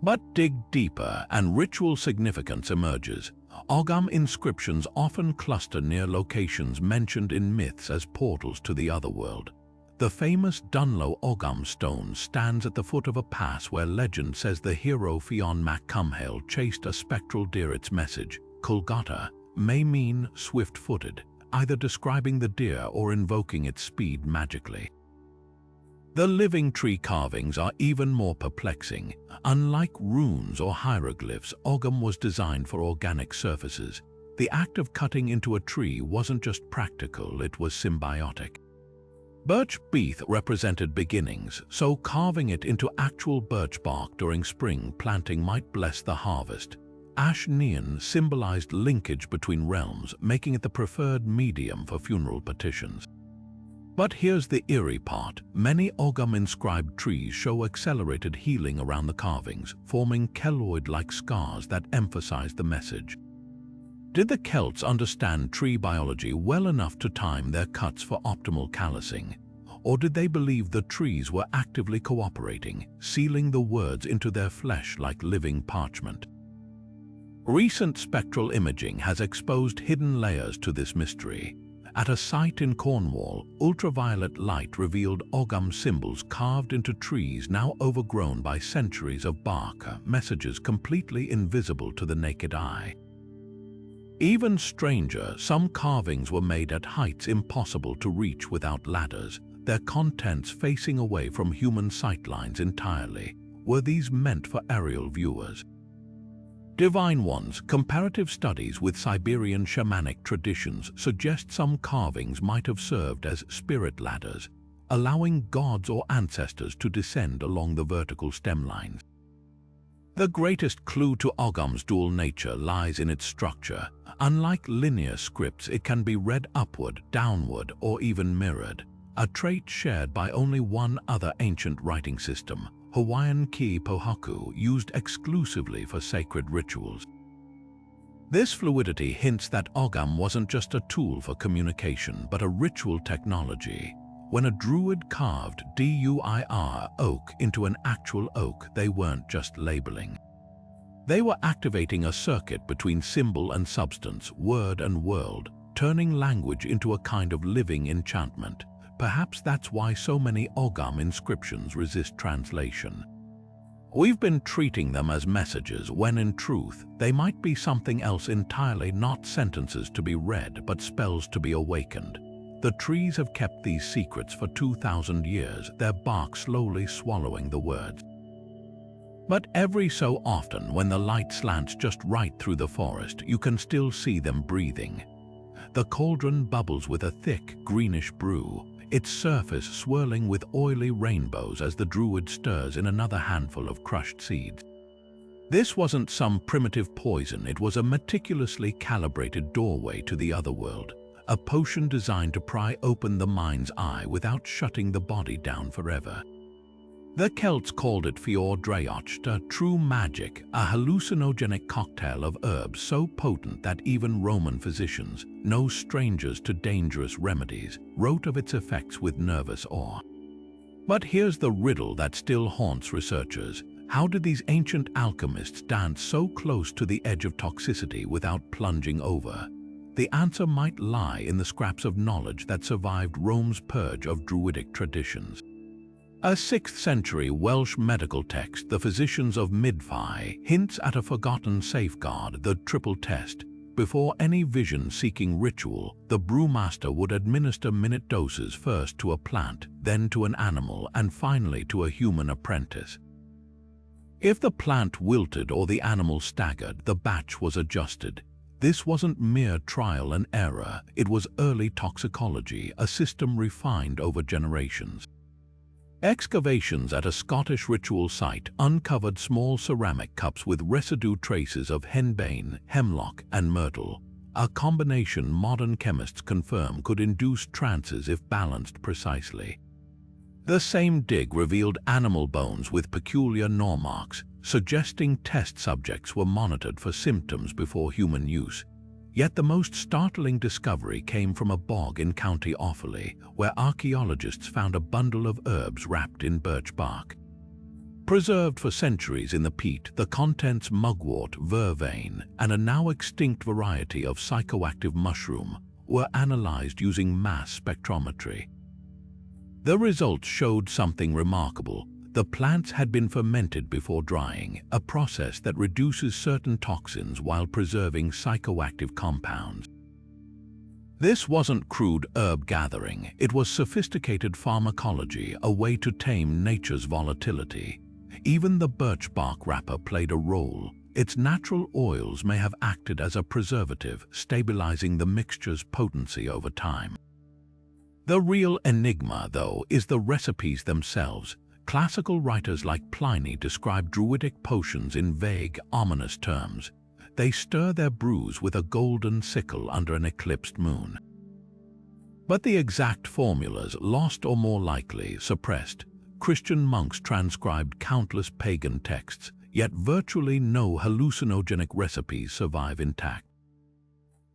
But dig deeper and ritual significance emerges. Ogham inscriptions often cluster near locations mentioned in myths as portals to the otherworld. The famous Dunlow Ogham stone stands at the foot of a pass where legend says the hero Fionn mac Cumhaill chased a spectral deer. Its message, Colgata, may mean swift-footed, either describing the deer or invoking its speed magically. The living tree carvings are even more perplexing. Unlike runes or hieroglyphs, Ogham was designed for organic surfaces. The act of cutting into a tree wasn't just practical, it was symbiotic. Birch beath represented beginnings, so carving it into actual birch bark during spring planting might bless the harvest. Ash neon symbolized linkage between realms, making it the preferred medium for funeral petitions. But here's the eerie part. Many Ogham-inscribed trees show accelerated healing around the carvings, forming keloid-like scars that emphasize the message. Did the Celts understand tree biology well enough to time their cuts for optimal callousing? Or did they believe the trees were actively cooperating, sealing the words into their flesh like living parchment? Recent spectral imaging has exposed hidden layers to this mystery. At a site in Cornwall, ultraviolet light revealed Ogham symbols carved into trees now overgrown by centuries of bark, messages completely invisible to the naked eye. Even stranger, some carvings were made at heights impossible to reach without ladders, their contents facing away from human sightlines entirely. Were these meant for aerial viewers? Divine Ones, comparative studies with Siberian shamanic traditions suggest some carvings might have served as spirit ladders, allowing gods or ancestors to descend along the vertical stem lines. The greatest clue to Ogham's dual nature lies in its structure. Unlike linear scripts, it can be read upward, downward, or even mirrored, a trait shared by only one other ancient writing system, Hawaiian ki pohaku, used exclusively for sacred rituals. This fluidity hints that Ogham wasn't just a tool for communication, but a ritual technology. When a Druid carved DUIR oak into an actual oak, they weren't just labeling. They were activating a circuit between symbol and substance, word and world, turning language into a kind of living enchantment. Perhaps that's why so many Ogham inscriptions resist translation. We've been treating them as messages when in truth they might be something else entirely, not sentences to be read but spells to be awakened. The trees have kept these secrets for 2,000 years, their bark slowly swallowing the words. But every so often, when the light slants just right through the forest, you can still see them breathing. The cauldron bubbles with a thick, greenish brew, its surface swirling with oily rainbows as the Druid stirs in another handful of crushed seeds. This wasn't some primitive poison, it was a meticulously calibrated doorway to the otherworld, a potion designed to pry open the mind's eye without shutting the body down forever. The Celts called it Fior Draocht, a true magic, a hallucinogenic cocktail of herbs so potent that even Roman physicians, no strangers to dangerous remedies, wrote of its effects with nervous awe. But here's the riddle that still haunts researchers. How did these ancient alchemists dance so close to the edge of toxicity without plunging over? The answer might lie in the scraps of knowledge that survived Rome's purge of Druidic traditions. A 6th century Welsh medical text, The Physicians of Midfi, hints at a forgotten safeguard, the triple test. Before any vision-seeking ritual, the brewmaster would administer minute doses first to a plant, then to an animal, and finally to a human apprentice. If the plant wilted or the animal staggered, the batch was adjusted. This wasn't mere trial and error, it was early toxicology, a system refined over generations. Excavations at a Scottish ritual site uncovered small ceramic cups with residue traces of henbane, hemlock, and myrtle, a combination modern chemists confirm could induce trances if balanced precisely. The same dig revealed animal bones with peculiar gnaw marks, suggesting test subjects were monitored for symptoms before human use. Yet the most startling discovery came from a bog in County Offaly, where archaeologists found a bundle of herbs wrapped in birch bark. Preserved for centuries in the peat, the contents mugwort, vervain, and a now extinct variety of psychoactive mushroom were analyzed using mass spectrometry. The results showed something remarkable. The plants had been fermented before drying, a process that reduces certain toxins while preserving psychoactive compounds. This wasn't crude herb gathering, it was sophisticated pharmacology, a way to tame nature's volatility. Even the birch bark wrapper played a role. Its natural oils may have acted as a preservative, stabilizing the mixture's potency over time. The real enigma, though, is the recipes themselves. Classical writers like Pliny describe Druidic potions in vague, ominous terms. They stir their brews with a golden sickle under an eclipsed moon. But the exact formulas, lost or more likely suppressed. Christian monks transcribed countless pagan texts, yet virtually no hallucinogenic recipes survive intact.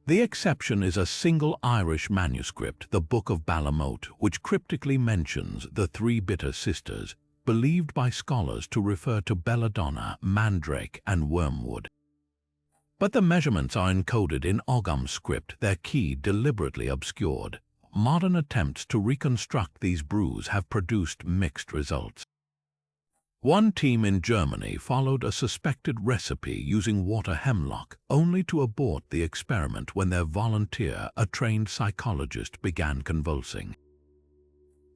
The exception is a single Irish manuscript, the Book of Balamote, which cryptically mentions the three bitter sisters, believed by scholars to refer to belladonna, mandrake, and wormwood. But the measurements are encoded in Ogham script, their key deliberately obscured. Modern attempts to reconstruct these brews have produced mixed results. One team in Germany followed a suspected recipe using water hemlock, only to abort the experiment when their volunteer, a trained psychologist, began convulsing.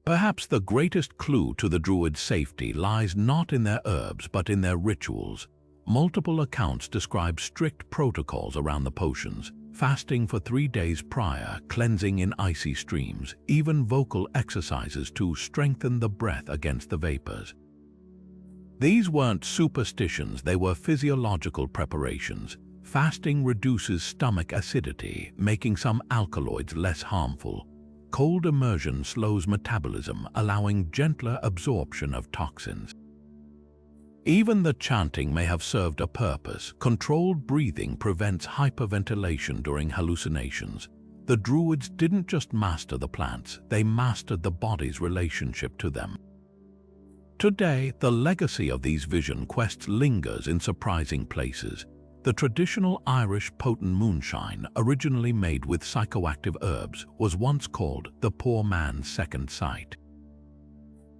Perhaps the greatest clue to the Druids' safety lies not in their herbs but in their rituals. Multiple accounts describe strict protocols around the potions, fasting for 3 days prior, cleansing in icy streams, even vocal exercises to strengthen the breath against the vapors. These weren't superstitions, they were physiological preparations. Fasting reduces stomach acidity, making some alkaloids less harmful. Cold immersion slows metabolism, allowing gentler absorption of toxins. Even the chanting may have served a purpose. Controlled breathing prevents hyperventilation during hallucinations. The Druids didn't just master the plants, they mastered the body's relationship to them. Today, the legacy of these vision quests lingers in surprising places. The traditional Irish potent moonshine, originally made with psychoactive herbs, was once called the poor man's second sight.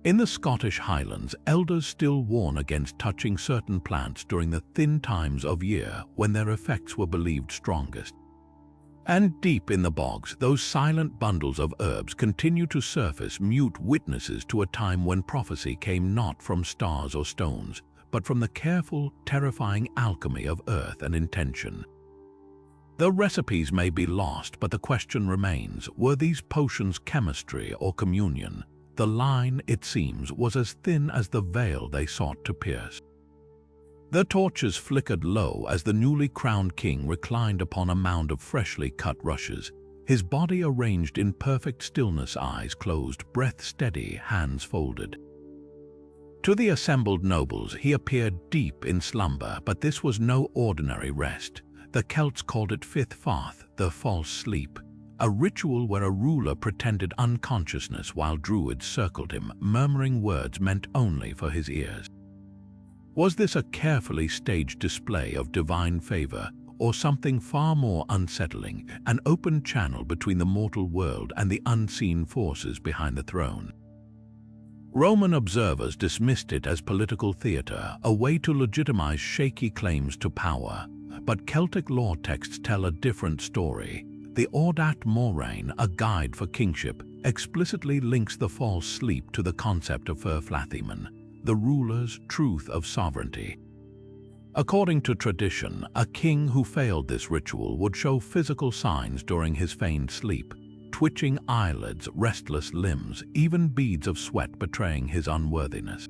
In the Scottish Highlands, elders still warn against touching certain plants during the thin times of year when their effects were believed strongest. And deep in the bogs, those silent bundles of herbs continue to surface, mute witnesses to a time when prophecy came not from stars or stones, but from the careful, terrifying alchemy of earth and intention. The recipes may be lost, but the question remains, were these potions chemistry or communion? The line, it seems, was as thin as the veil they sought to pierce. The torches flickered low as the newly crowned king reclined upon a mound of freshly cut rushes, his body arranged in perfect stillness, eyes closed, breath steady, hands folded. To the assembled nobles, he appeared deep in slumber, but this was no ordinary rest. The Celts called it fifth fath, the false sleep, a ritual where a ruler pretended unconsciousness while Druids circled him, murmuring words meant only for his ears. Was this a carefully staged display of divine favor, or something far more unsettling, an open channel between the mortal world and the unseen forces behind the throne? Roman observers dismissed it as political theater, a way to legitimize shaky claims to power. But Celtic lore texts tell a different story. The Ordat Moraine, a guide for kingship, explicitly links the false sleep to the concept of Fyrflathiman, the ruler's truth of sovereignty. According to tradition, a king who failed this ritual would show physical signs during his feigned sleep, twitching eyelids, restless limbs, even beads of sweat betraying his unworthiness.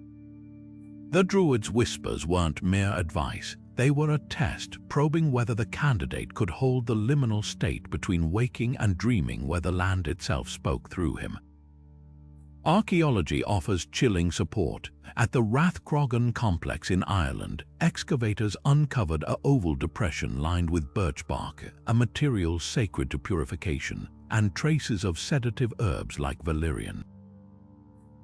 The Druids' whispers weren't mere advice. They were a test, probing whether the candidate could hold the liminal state between waking and dreaming where the land itself spoke through him. Archaeology offers chilling support. At the Rathcrogan complex in Ireland, excavators uncovered an oval depression lined with birch bark, a material sacred to purification, and traces of sedative herbs like valerian.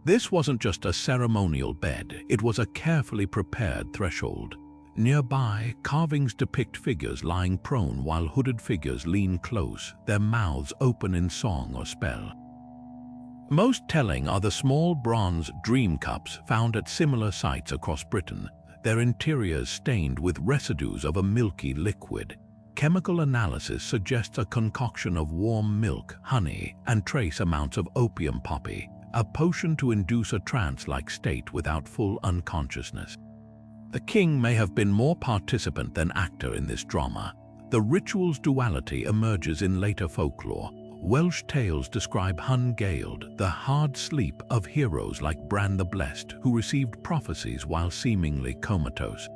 This wasn't just a ceremonial bed, it was a carefully prepared threshold. Nearby, carvings depict figures lying prone while hooded figures lean close, their mouths open in song or spell. Most telling are the small bronze dream cups found at similar sites across Britain, their interiors stained with residues of a milky liquid. Chemical analysis suggests a concoction of warm milk, honey, and trace amounts of opium poppy, a potion to induce a trance-like state without full unconsciousness. The king may have been more participant than actor in this drama. The ritual's duality emerges in later folklore. Welsh tales describe Hun Gaeld, the hard sleep of heroes like Bran the Blessed, who received prophecies while seemingly comatose.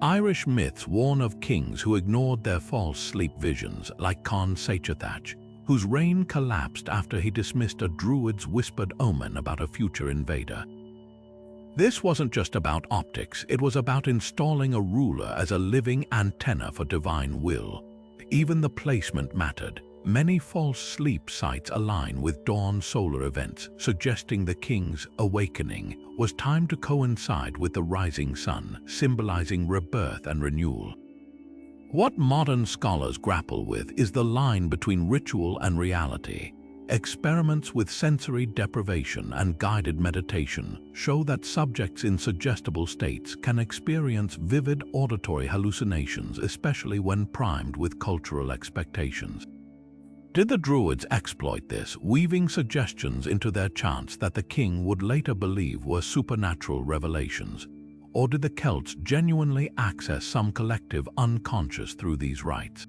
Irish myths warn of kings who ignored their false sleep visions, like Conn Saithathach, whose reign collapsed after he dismissed a druid's whispered omen about a future invader. This wasn't just about optics, it was about installing a ruler as a living antenna for divine will. Even the placement mattered. Many false sleep sites align with dawn solar events, suggesting the king's awakening was timed to coincide with the rising sun, symbolizing rebirth and renewal. What modern scholars grapple with is the line between ritual and reality. Experiments with sensory deprivation and guided meditation show that subjects in suggestible states can experience vivid auditory hallucinations, especially when primed with cultural expectations. Did the Druids exploit this, weaving suggestions into their chants that the king would later believe were supernatural revelations? Or did the Celts genuinely access some collective unconscious through these rites?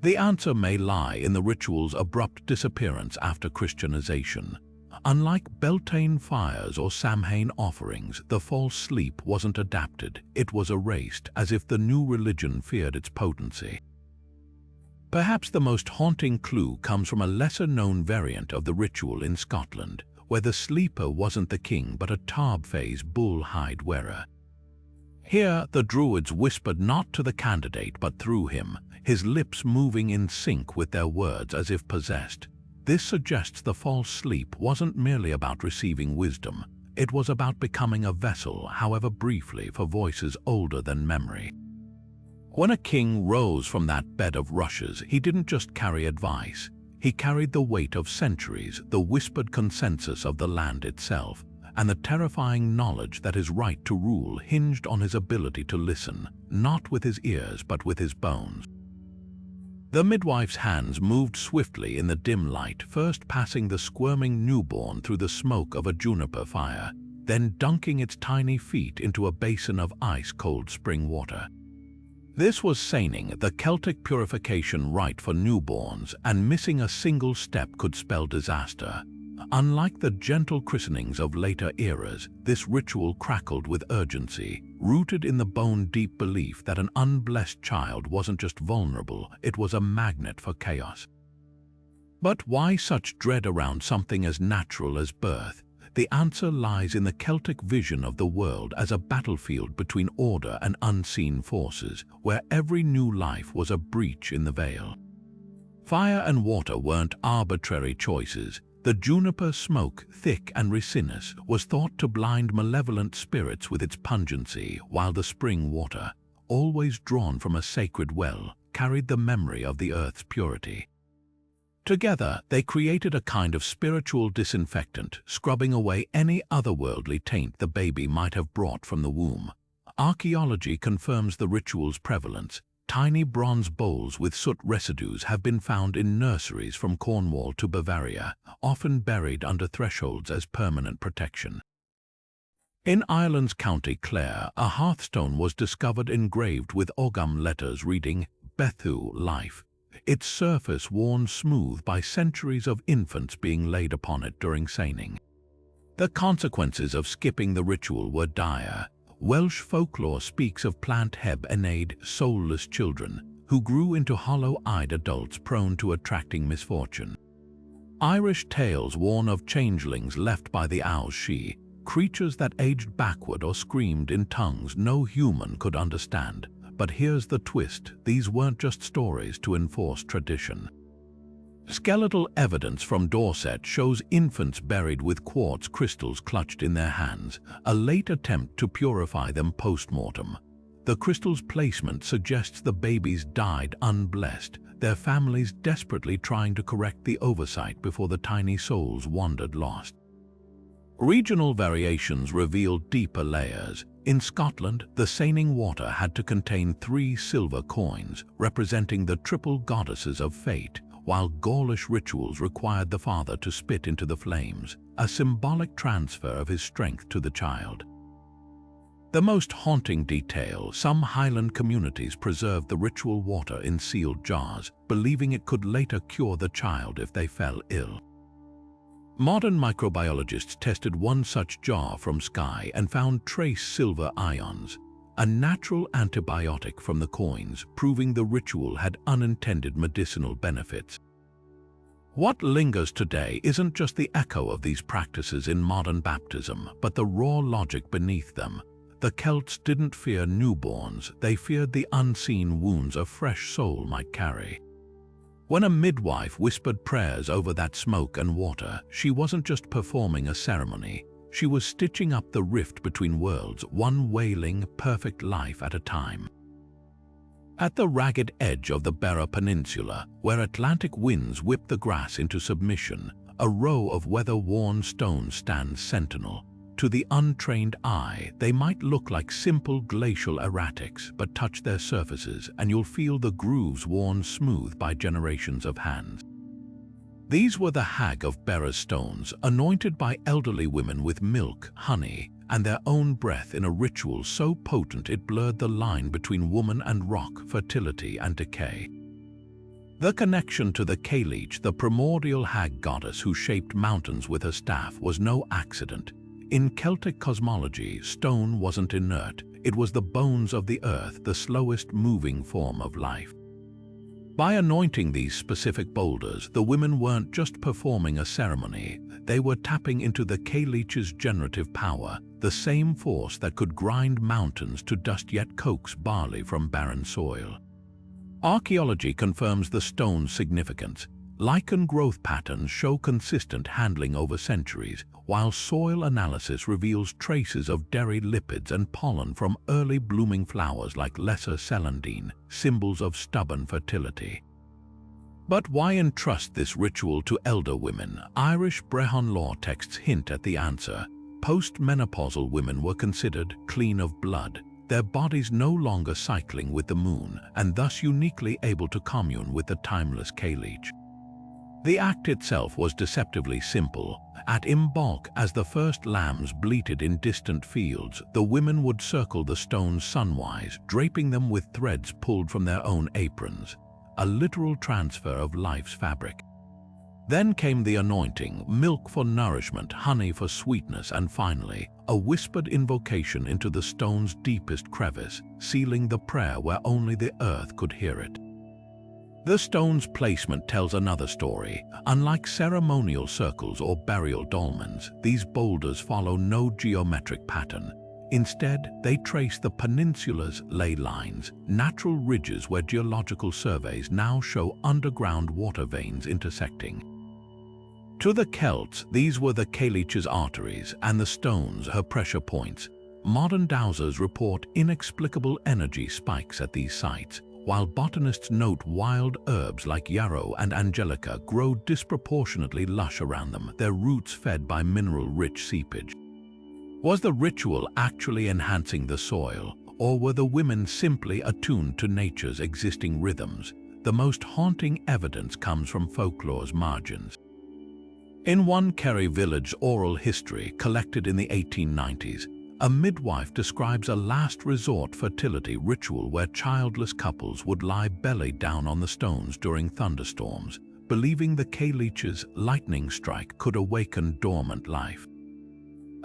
The answer may lie in the ritual's abrupt disappearance after Christianization. Unlike Beltane fires or Samhain offerings, the false sleep wasn't adapted, it was erased, as if the new religion feared its potency. Perhaps the most haunting clue comes from a lesser-known variant of the ritual in Scotland, where the sleeper wasn't the king but a Tarbface bull hide wearer. Here, the Druids whispered not to the candidate but through him, his lips moving in sync with their words as if possessed. This suggests the false sleep wasn't merely about receiving wisdom, it was about becoming a vessel, however briefly, for voices older than memory. When a king rose from that bed of rushes, he didn't just carry advice. He carried the weight of centuries, the whispered consensus of the land itself, and the terrifying knowledge that his right to rule hinged on his ability to listen, not with his ears but with his bones. The midwife's hands moved swiftly in the dim light, first passing the squirming newborn through the smoke of a juniper fire, then dunking its tiny feet into a basin of ice-cold spring water. This was seining, the Celtic purification rite for newborns, and missing a single step could spell disaster. Unlike the gentle christenings of later eras, this ritual crackled with urgency, rooted in the bone-deep belief that an unblessed child wasn't just vulnerable, it was a magnet for chaos. But why such dread around something as natural as birth? The answer lies in the Celtic vision of the world as a battlefield between order and unseen forces, where every new life was a breach in the veil. Fire and water weren't arbitrary choices. The juniper smoke, thick and resinous, was thought to blind malevolent spirits with its pungency, while the spring water, always drawn from a sacred well, carried the memory of the earth's purity. Together, they created a kind of spiritual disinfectant, scrubbing away any otherworldly taint the baby might have brought from the womb. Archaeology confirms the ritual's prevalence. Tiny bronze bowls with soot residues have been found in nurseries from Cornwall to Bavaria, often buried under thresholds as permanent protection. In Ireland's County Clare, a hearthstone was discovered engraved with Ogham letters reading Bethu, life, its surface worn smooth by centuries of infants being laid upon it during seining. The consequences of skipping the ritual were dire. Welsh folklore speaks of Plant Heb Enaid, soulless children, who grew into hollow-eyed adults prone to attracting misfortune. Irish tales warn of changelings left by the Owl's She, creatures that aged backward or screamed in tongues no human could understand. But here's the twist, these weren't just stories to enforce tradition. Skeletal evidence from Dorset shows infants buried with quartz crystals clutched in their hands, a late attempt to purify them post-mortem. The crystal's placement suggests the babies died unblessed, their families desperately trying to correct the oversight before the tiny souls wandered lost. Regional variations reveal deeper layers. In Scotland, the seining water had to contain 3 silver coins, representing the triple goddesses of fate, while Gaulish rituals required the father to spit into the flames, a symbolic transfer of his strength to the child. The most haunting detail, some Highland communities preserved the ritual water in sealed jars, believing it could later cure the child if they fell ill. Modern microbiologists tested one such jar from Skye and found trace silver ions, a natural antibiotic from the coins, proving the ritual had unintended medicinal benefits. What lingers today isn't just the echo of these practices in modern baptism, but the raw logic beneath them. The Celts didn't fear newborns, they feared the unseen wounds a fresh soul might carry. When a midwife whispered prayers over that smoke and water, she wasn't just performing a ceremony. She was stitching up the rift between worlds, one wailing, perfect life at a time. At the ragged edge of the Beara Peninsula, where Atlantic winds whip the grass into submission, a row of weather-worn stones stands sentinel. To the untrained eye, they might look like simple glacial erratics, but touch their surfaces and you'll feel the grooves worn smooth by generations of hands. These were the Hag of Beara's stones, anointed by elderly women with milk, honey, and their own breath in a ritual so potent it blurred the line between woman and rock, fertility and decay. The connection to the Cailleach, the primordial hag goddess who shaped mountains with her staff, was no accident. In Celtic cosmology, stone wasn't inert, it was the bones of the earth, the slowest moving form of life. By anointing these specific boulders, the women weren't just performing a ceremony, they were tapping into the Cailleach's generative power, the same force that could grind mountains to dust yet coax barley from barren soil. Archaeology confirms the stone's significance. Lichen growth patterns show consistent handling over centuries, while soil analysis reveals traces of dairy lipids and pollen from early blooming flowers like Lesser Celandine, symbols of stubborn fertility. But why entrust this ritual to elder women? Irish Brehon law texts hint at the answer. Post-menopausal women were considered clean of blood, their bodies no longer cycling with the moon and thus uniquely able to commune with the timeless Cailleach. The act itself was deceptively simple. At Imbolc, as the first lambs bleated in distant fields, the women would circle the stones sunwise, draping them with threads pulled from their own aprons, a literal transfer of life's fabric. Then came the anointing, milk for nourishment, honey for sweetness, and finally, a whispered invocation into the stone's deepest crevice, sealing the prayer where only the earth could hear it. The stone's placement tells another story. Unlike ceremonial circles or burial dolmens, these boulders follow no geometric pattern. Instead, they trace the peninsula's ley lines, natural ridges where geological surveys now show underground water veins intersecting. To the Celts, these were the Cailleach's arteries, and the stones her pressure points. Modern dowsers report inexplicable energy spikes at these sites, while botanists note wild herbs like yarrow and angelica grow disproportionately lush around them, their roots fed by mineral-rich seepage. Was the ritual actually enhancing the soil, or were the women simply attuned to nature's existing rhythms? The most haunting evidence comes from folklore's margins. In one Kerry village oral history collected in the 1890s, a midwife describes a last resort fertility ritual where childless couples would lie belly down on the stones during thunderstorms, believing the Cailleach's lightning strike could awaken dormant life.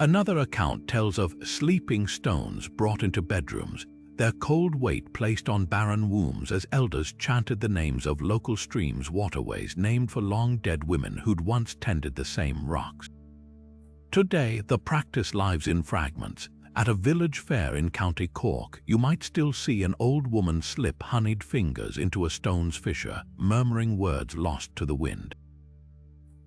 Another account tells of sleeping stones brought into bedrooms, their cold weight placed on barren wombs as elders chanted the names of local streams, waterways named for long-dead women who'd once tended the same rocks. Today, the practice lives in fragments. At a village fair in County Cork, you might still see an old woman slip honeyed fingers into a stone's fissure, murmuring words lost to the wind.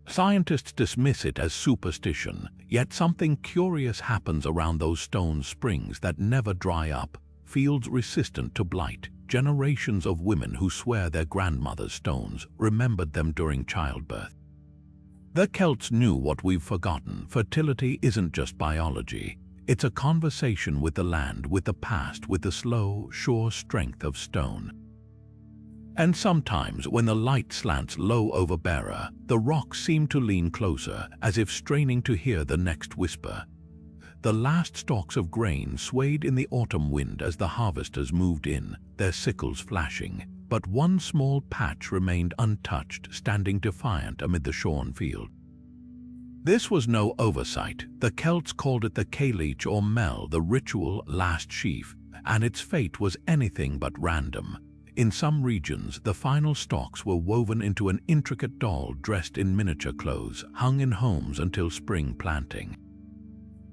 Scientists dismiss it as superstition, yet something curious happens around those stone springs that never dry up, fields resistant to blight. Generations of women who swear their grandmother's stones remembered them during childbirth. The Celts knew what we've forgotten. Fertility isn't just biology. It's a conversation with the land, with the past, with the slow, sure strength of stone. And sometimes, when the light slants low over Bearer, the rocks seem to lean closer, as if straining to hear the next whisper. The last stalks of grain swayed in the autumn wind as the harvesters moved in, their sickles flashing. But one small patch remained untouched, standing defiant amid the shorn field. This was no oversight. The Celts called it the Cailleach or Mel, the ritual last sheaf, and its fate was anything but random. In some regions, the final stalks were woven into an intricate doll dressed in miniature clothes, hung in homes until spring planting.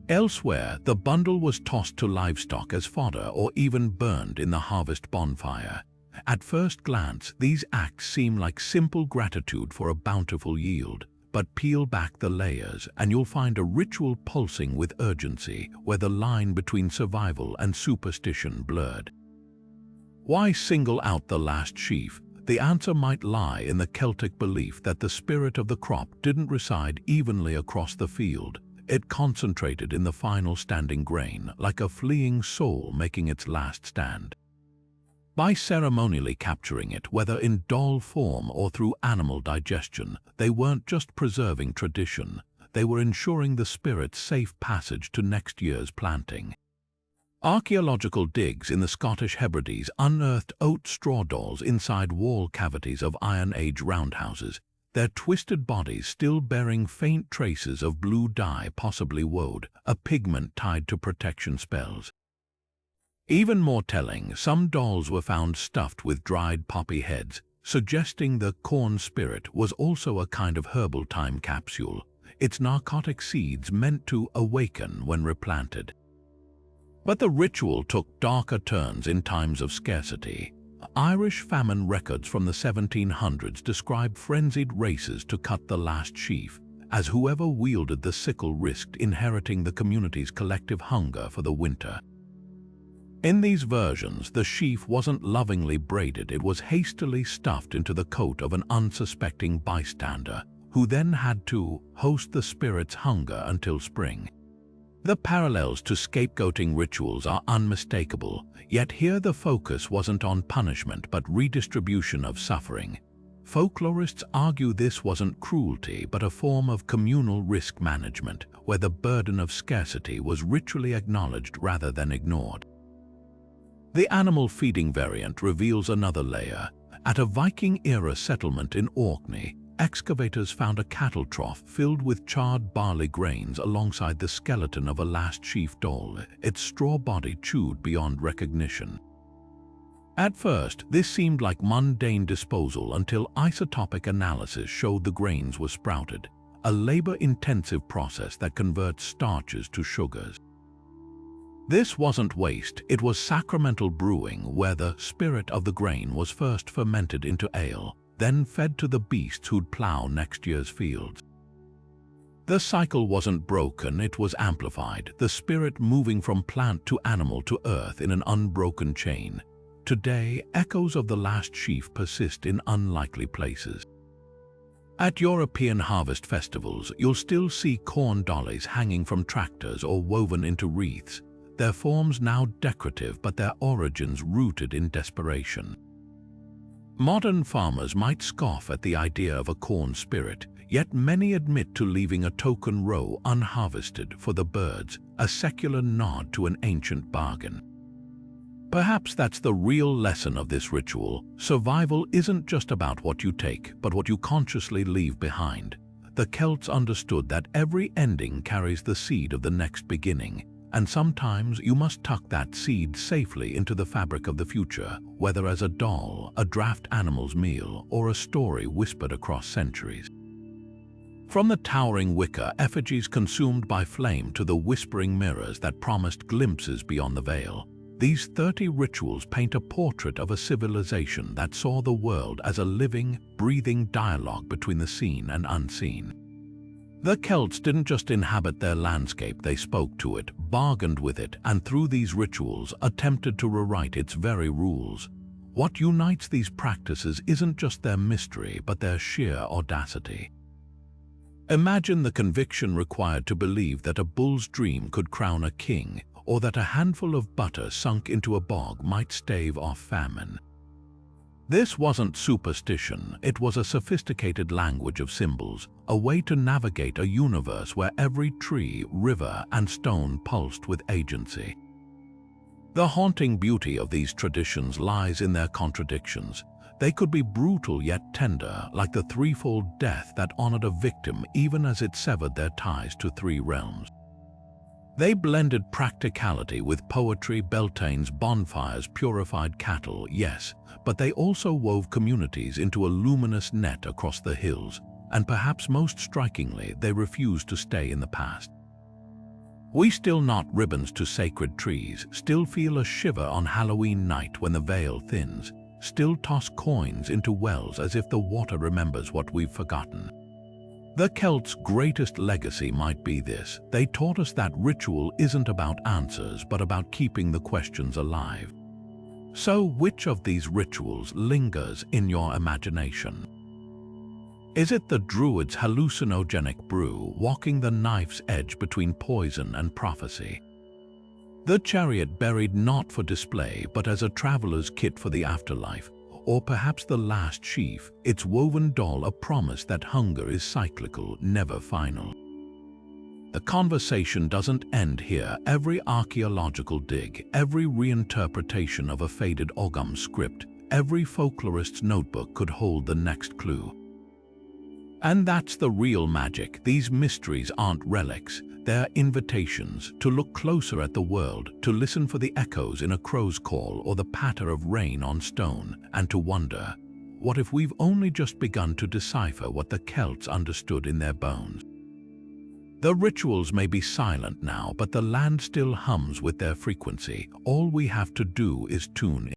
Elsewhere, the bundle was tossed to livestock as fodder or even burned in the harvest bonfire. At first glance, these acts seem like simple gratitude for a bountiful yield, but peel back the layers and you'll find a ritual pulsing with urgency where the line between survival and superstition blurred. Why single out the last sheaf? The answer might lie in the Celtic belief that the spirit of the crop didn't reside evenly across the field. It concentrated in the final standing grain, like a fleeing soul making its last stand. By ceremonially capturing it, whether in doll form or through animal digestion, they weren't just preserving tradition, they were ensuring the spirit's safe passage to next year's planting. Archaeological digs in the Scottish Hebrides unearthed oat straw dolls inside wall cavities of Iron Age roundhouses, their twisted bodies still bearing faint traces of blue dye, possibly woad, a pigment tied to protection spells. Even more telling, some dolls were found stuffed with dried poppy heads, suggesting the corn spirit was also a kind of herbal time capsule, its narcotic seeds meant to awaken when replanted. But the ritual took darker turns in times of scarcity. Irish famine records from the 1700s describe frenzied races to cut the last sheaf, as whoever wielded the sickle risked inheriting the community's collective hunger for the winter. In these versions, the sheaf wasn't lovingly braided, it was hastily stuffed into the coat of an unsuspecting bystander, who then had to host the spirit's hunger until spring. The parallels to scapegoating rituals are unmistakable, yet here the focus wasn't on punishment but redistribution of suffering. Folklorists argue this wasn't cruelty but a form of communal risk management, where the burden of scarcity was ritually acknowledged rather than ignored. The animal feeding variant reveals another layer. At a Viking-era settlement in Orkney, excavators found a cattle trough filled with charred barley grains alongside the skeleton of a last sheaf doll, its straw body chewed beyond recognition. At first, this seemed like mundane disposal until isotopic analysis showed the grains were sprouted, a labor-intensive process that converts starches to sugars. This wasn't waste, it was sacramental brewing where the spirit of the grain was first fermented into ale, then fed to the beasts who'd plow next year's fields. The cycle wasn't broken, it was amplified, the spirit moving from plant to animal to earth in an unbroken chain. Today, echoes of the last sheaf persist in unlikely places. At European harvest festivals, you'll still see corn dollies hanging from tractors or woven into wreaths, their forms now decorative but their origins rooted in desperation. Modern farmers might scoff at the idea of a corn spirit, yet many admit to leaving a token row unharvested for the birds, a secular nod to an ancient bargain. Perhaps that's the real lesson of this ritual. Survival isn't just about what you take, but what you consciously leave behind. The Celts understood that every ending carries the seed of the next beginning, and sometimes you must tuck that seed safely into the fabric of the future, whether as a doll, a draft animal's meal, or a story whispered across centuries. From the towering wicker effigies consumed by flame to the whispering mirrors that promised glimpses beyond the veil, these 30 rituals paint a portrait of a civilization that saw the world as a living, breathing dialogue between the seen and unseen. The Celts didn't just inhabit their landscape, they spoke to it, bargained with it, and through these rituals attempted to rewrite its very rules. What unites these practices isn't just their mystery, but their sheer audacity. Imagine the conviction required to believe that a bull's dream could crown a king, or that a handful of butter sunk into a bog might stave off famine. This wasn't superstition, it was a sophisticated language of symbols, a way to navigate a universe where every tree, river, and stone pulsed with agency. The haunting beauty of these traditions lies in their contradictions. They could be brutal yet tender, like the Threefold Death that honored a victim even as it severed their ties to 3 realms. They blended practicality with poetry. Beltane's bonfires purified cattle, yes, but they also wove communities into a luminous net across the hills, and perhaps most strikingly, they refused to stay in the past. We still knot ribbons to sacred trees, still feel a shiver on Halloween night when the veil thins, still toss coins into wells as if the water remembers what we've forgotten. The Celts' greatest legacy might be this: they taught us that ritual isn't about answers, but about keeping the questions alive. So, which of these rituals lingers in your imagination? Is it the Druids' hallucinogenic brew, walking the knife's edge between poison and prophecy? The chariot buried not for display, but as a traveler's kit for the afterlife? Or perhaps the last sheaf, its woven doll, a promise that hunger is cyclical, never final? The conversation doesn't end here. Every archaeological dig, every reinterpretation of a faded Ogham script, every folklorist's notebook could hold the next clue. And that's the real magic. These mysteries aren't relics, they're invitations to look closer at the world, to listen for the echoes in a crow's call or the patter of rain on stone, and to wonder, what if we've only just begun to decipher what the Celts understood in their bones? The rituals may be silent now, but the land still hums with their frequency. All we have to do is tune in.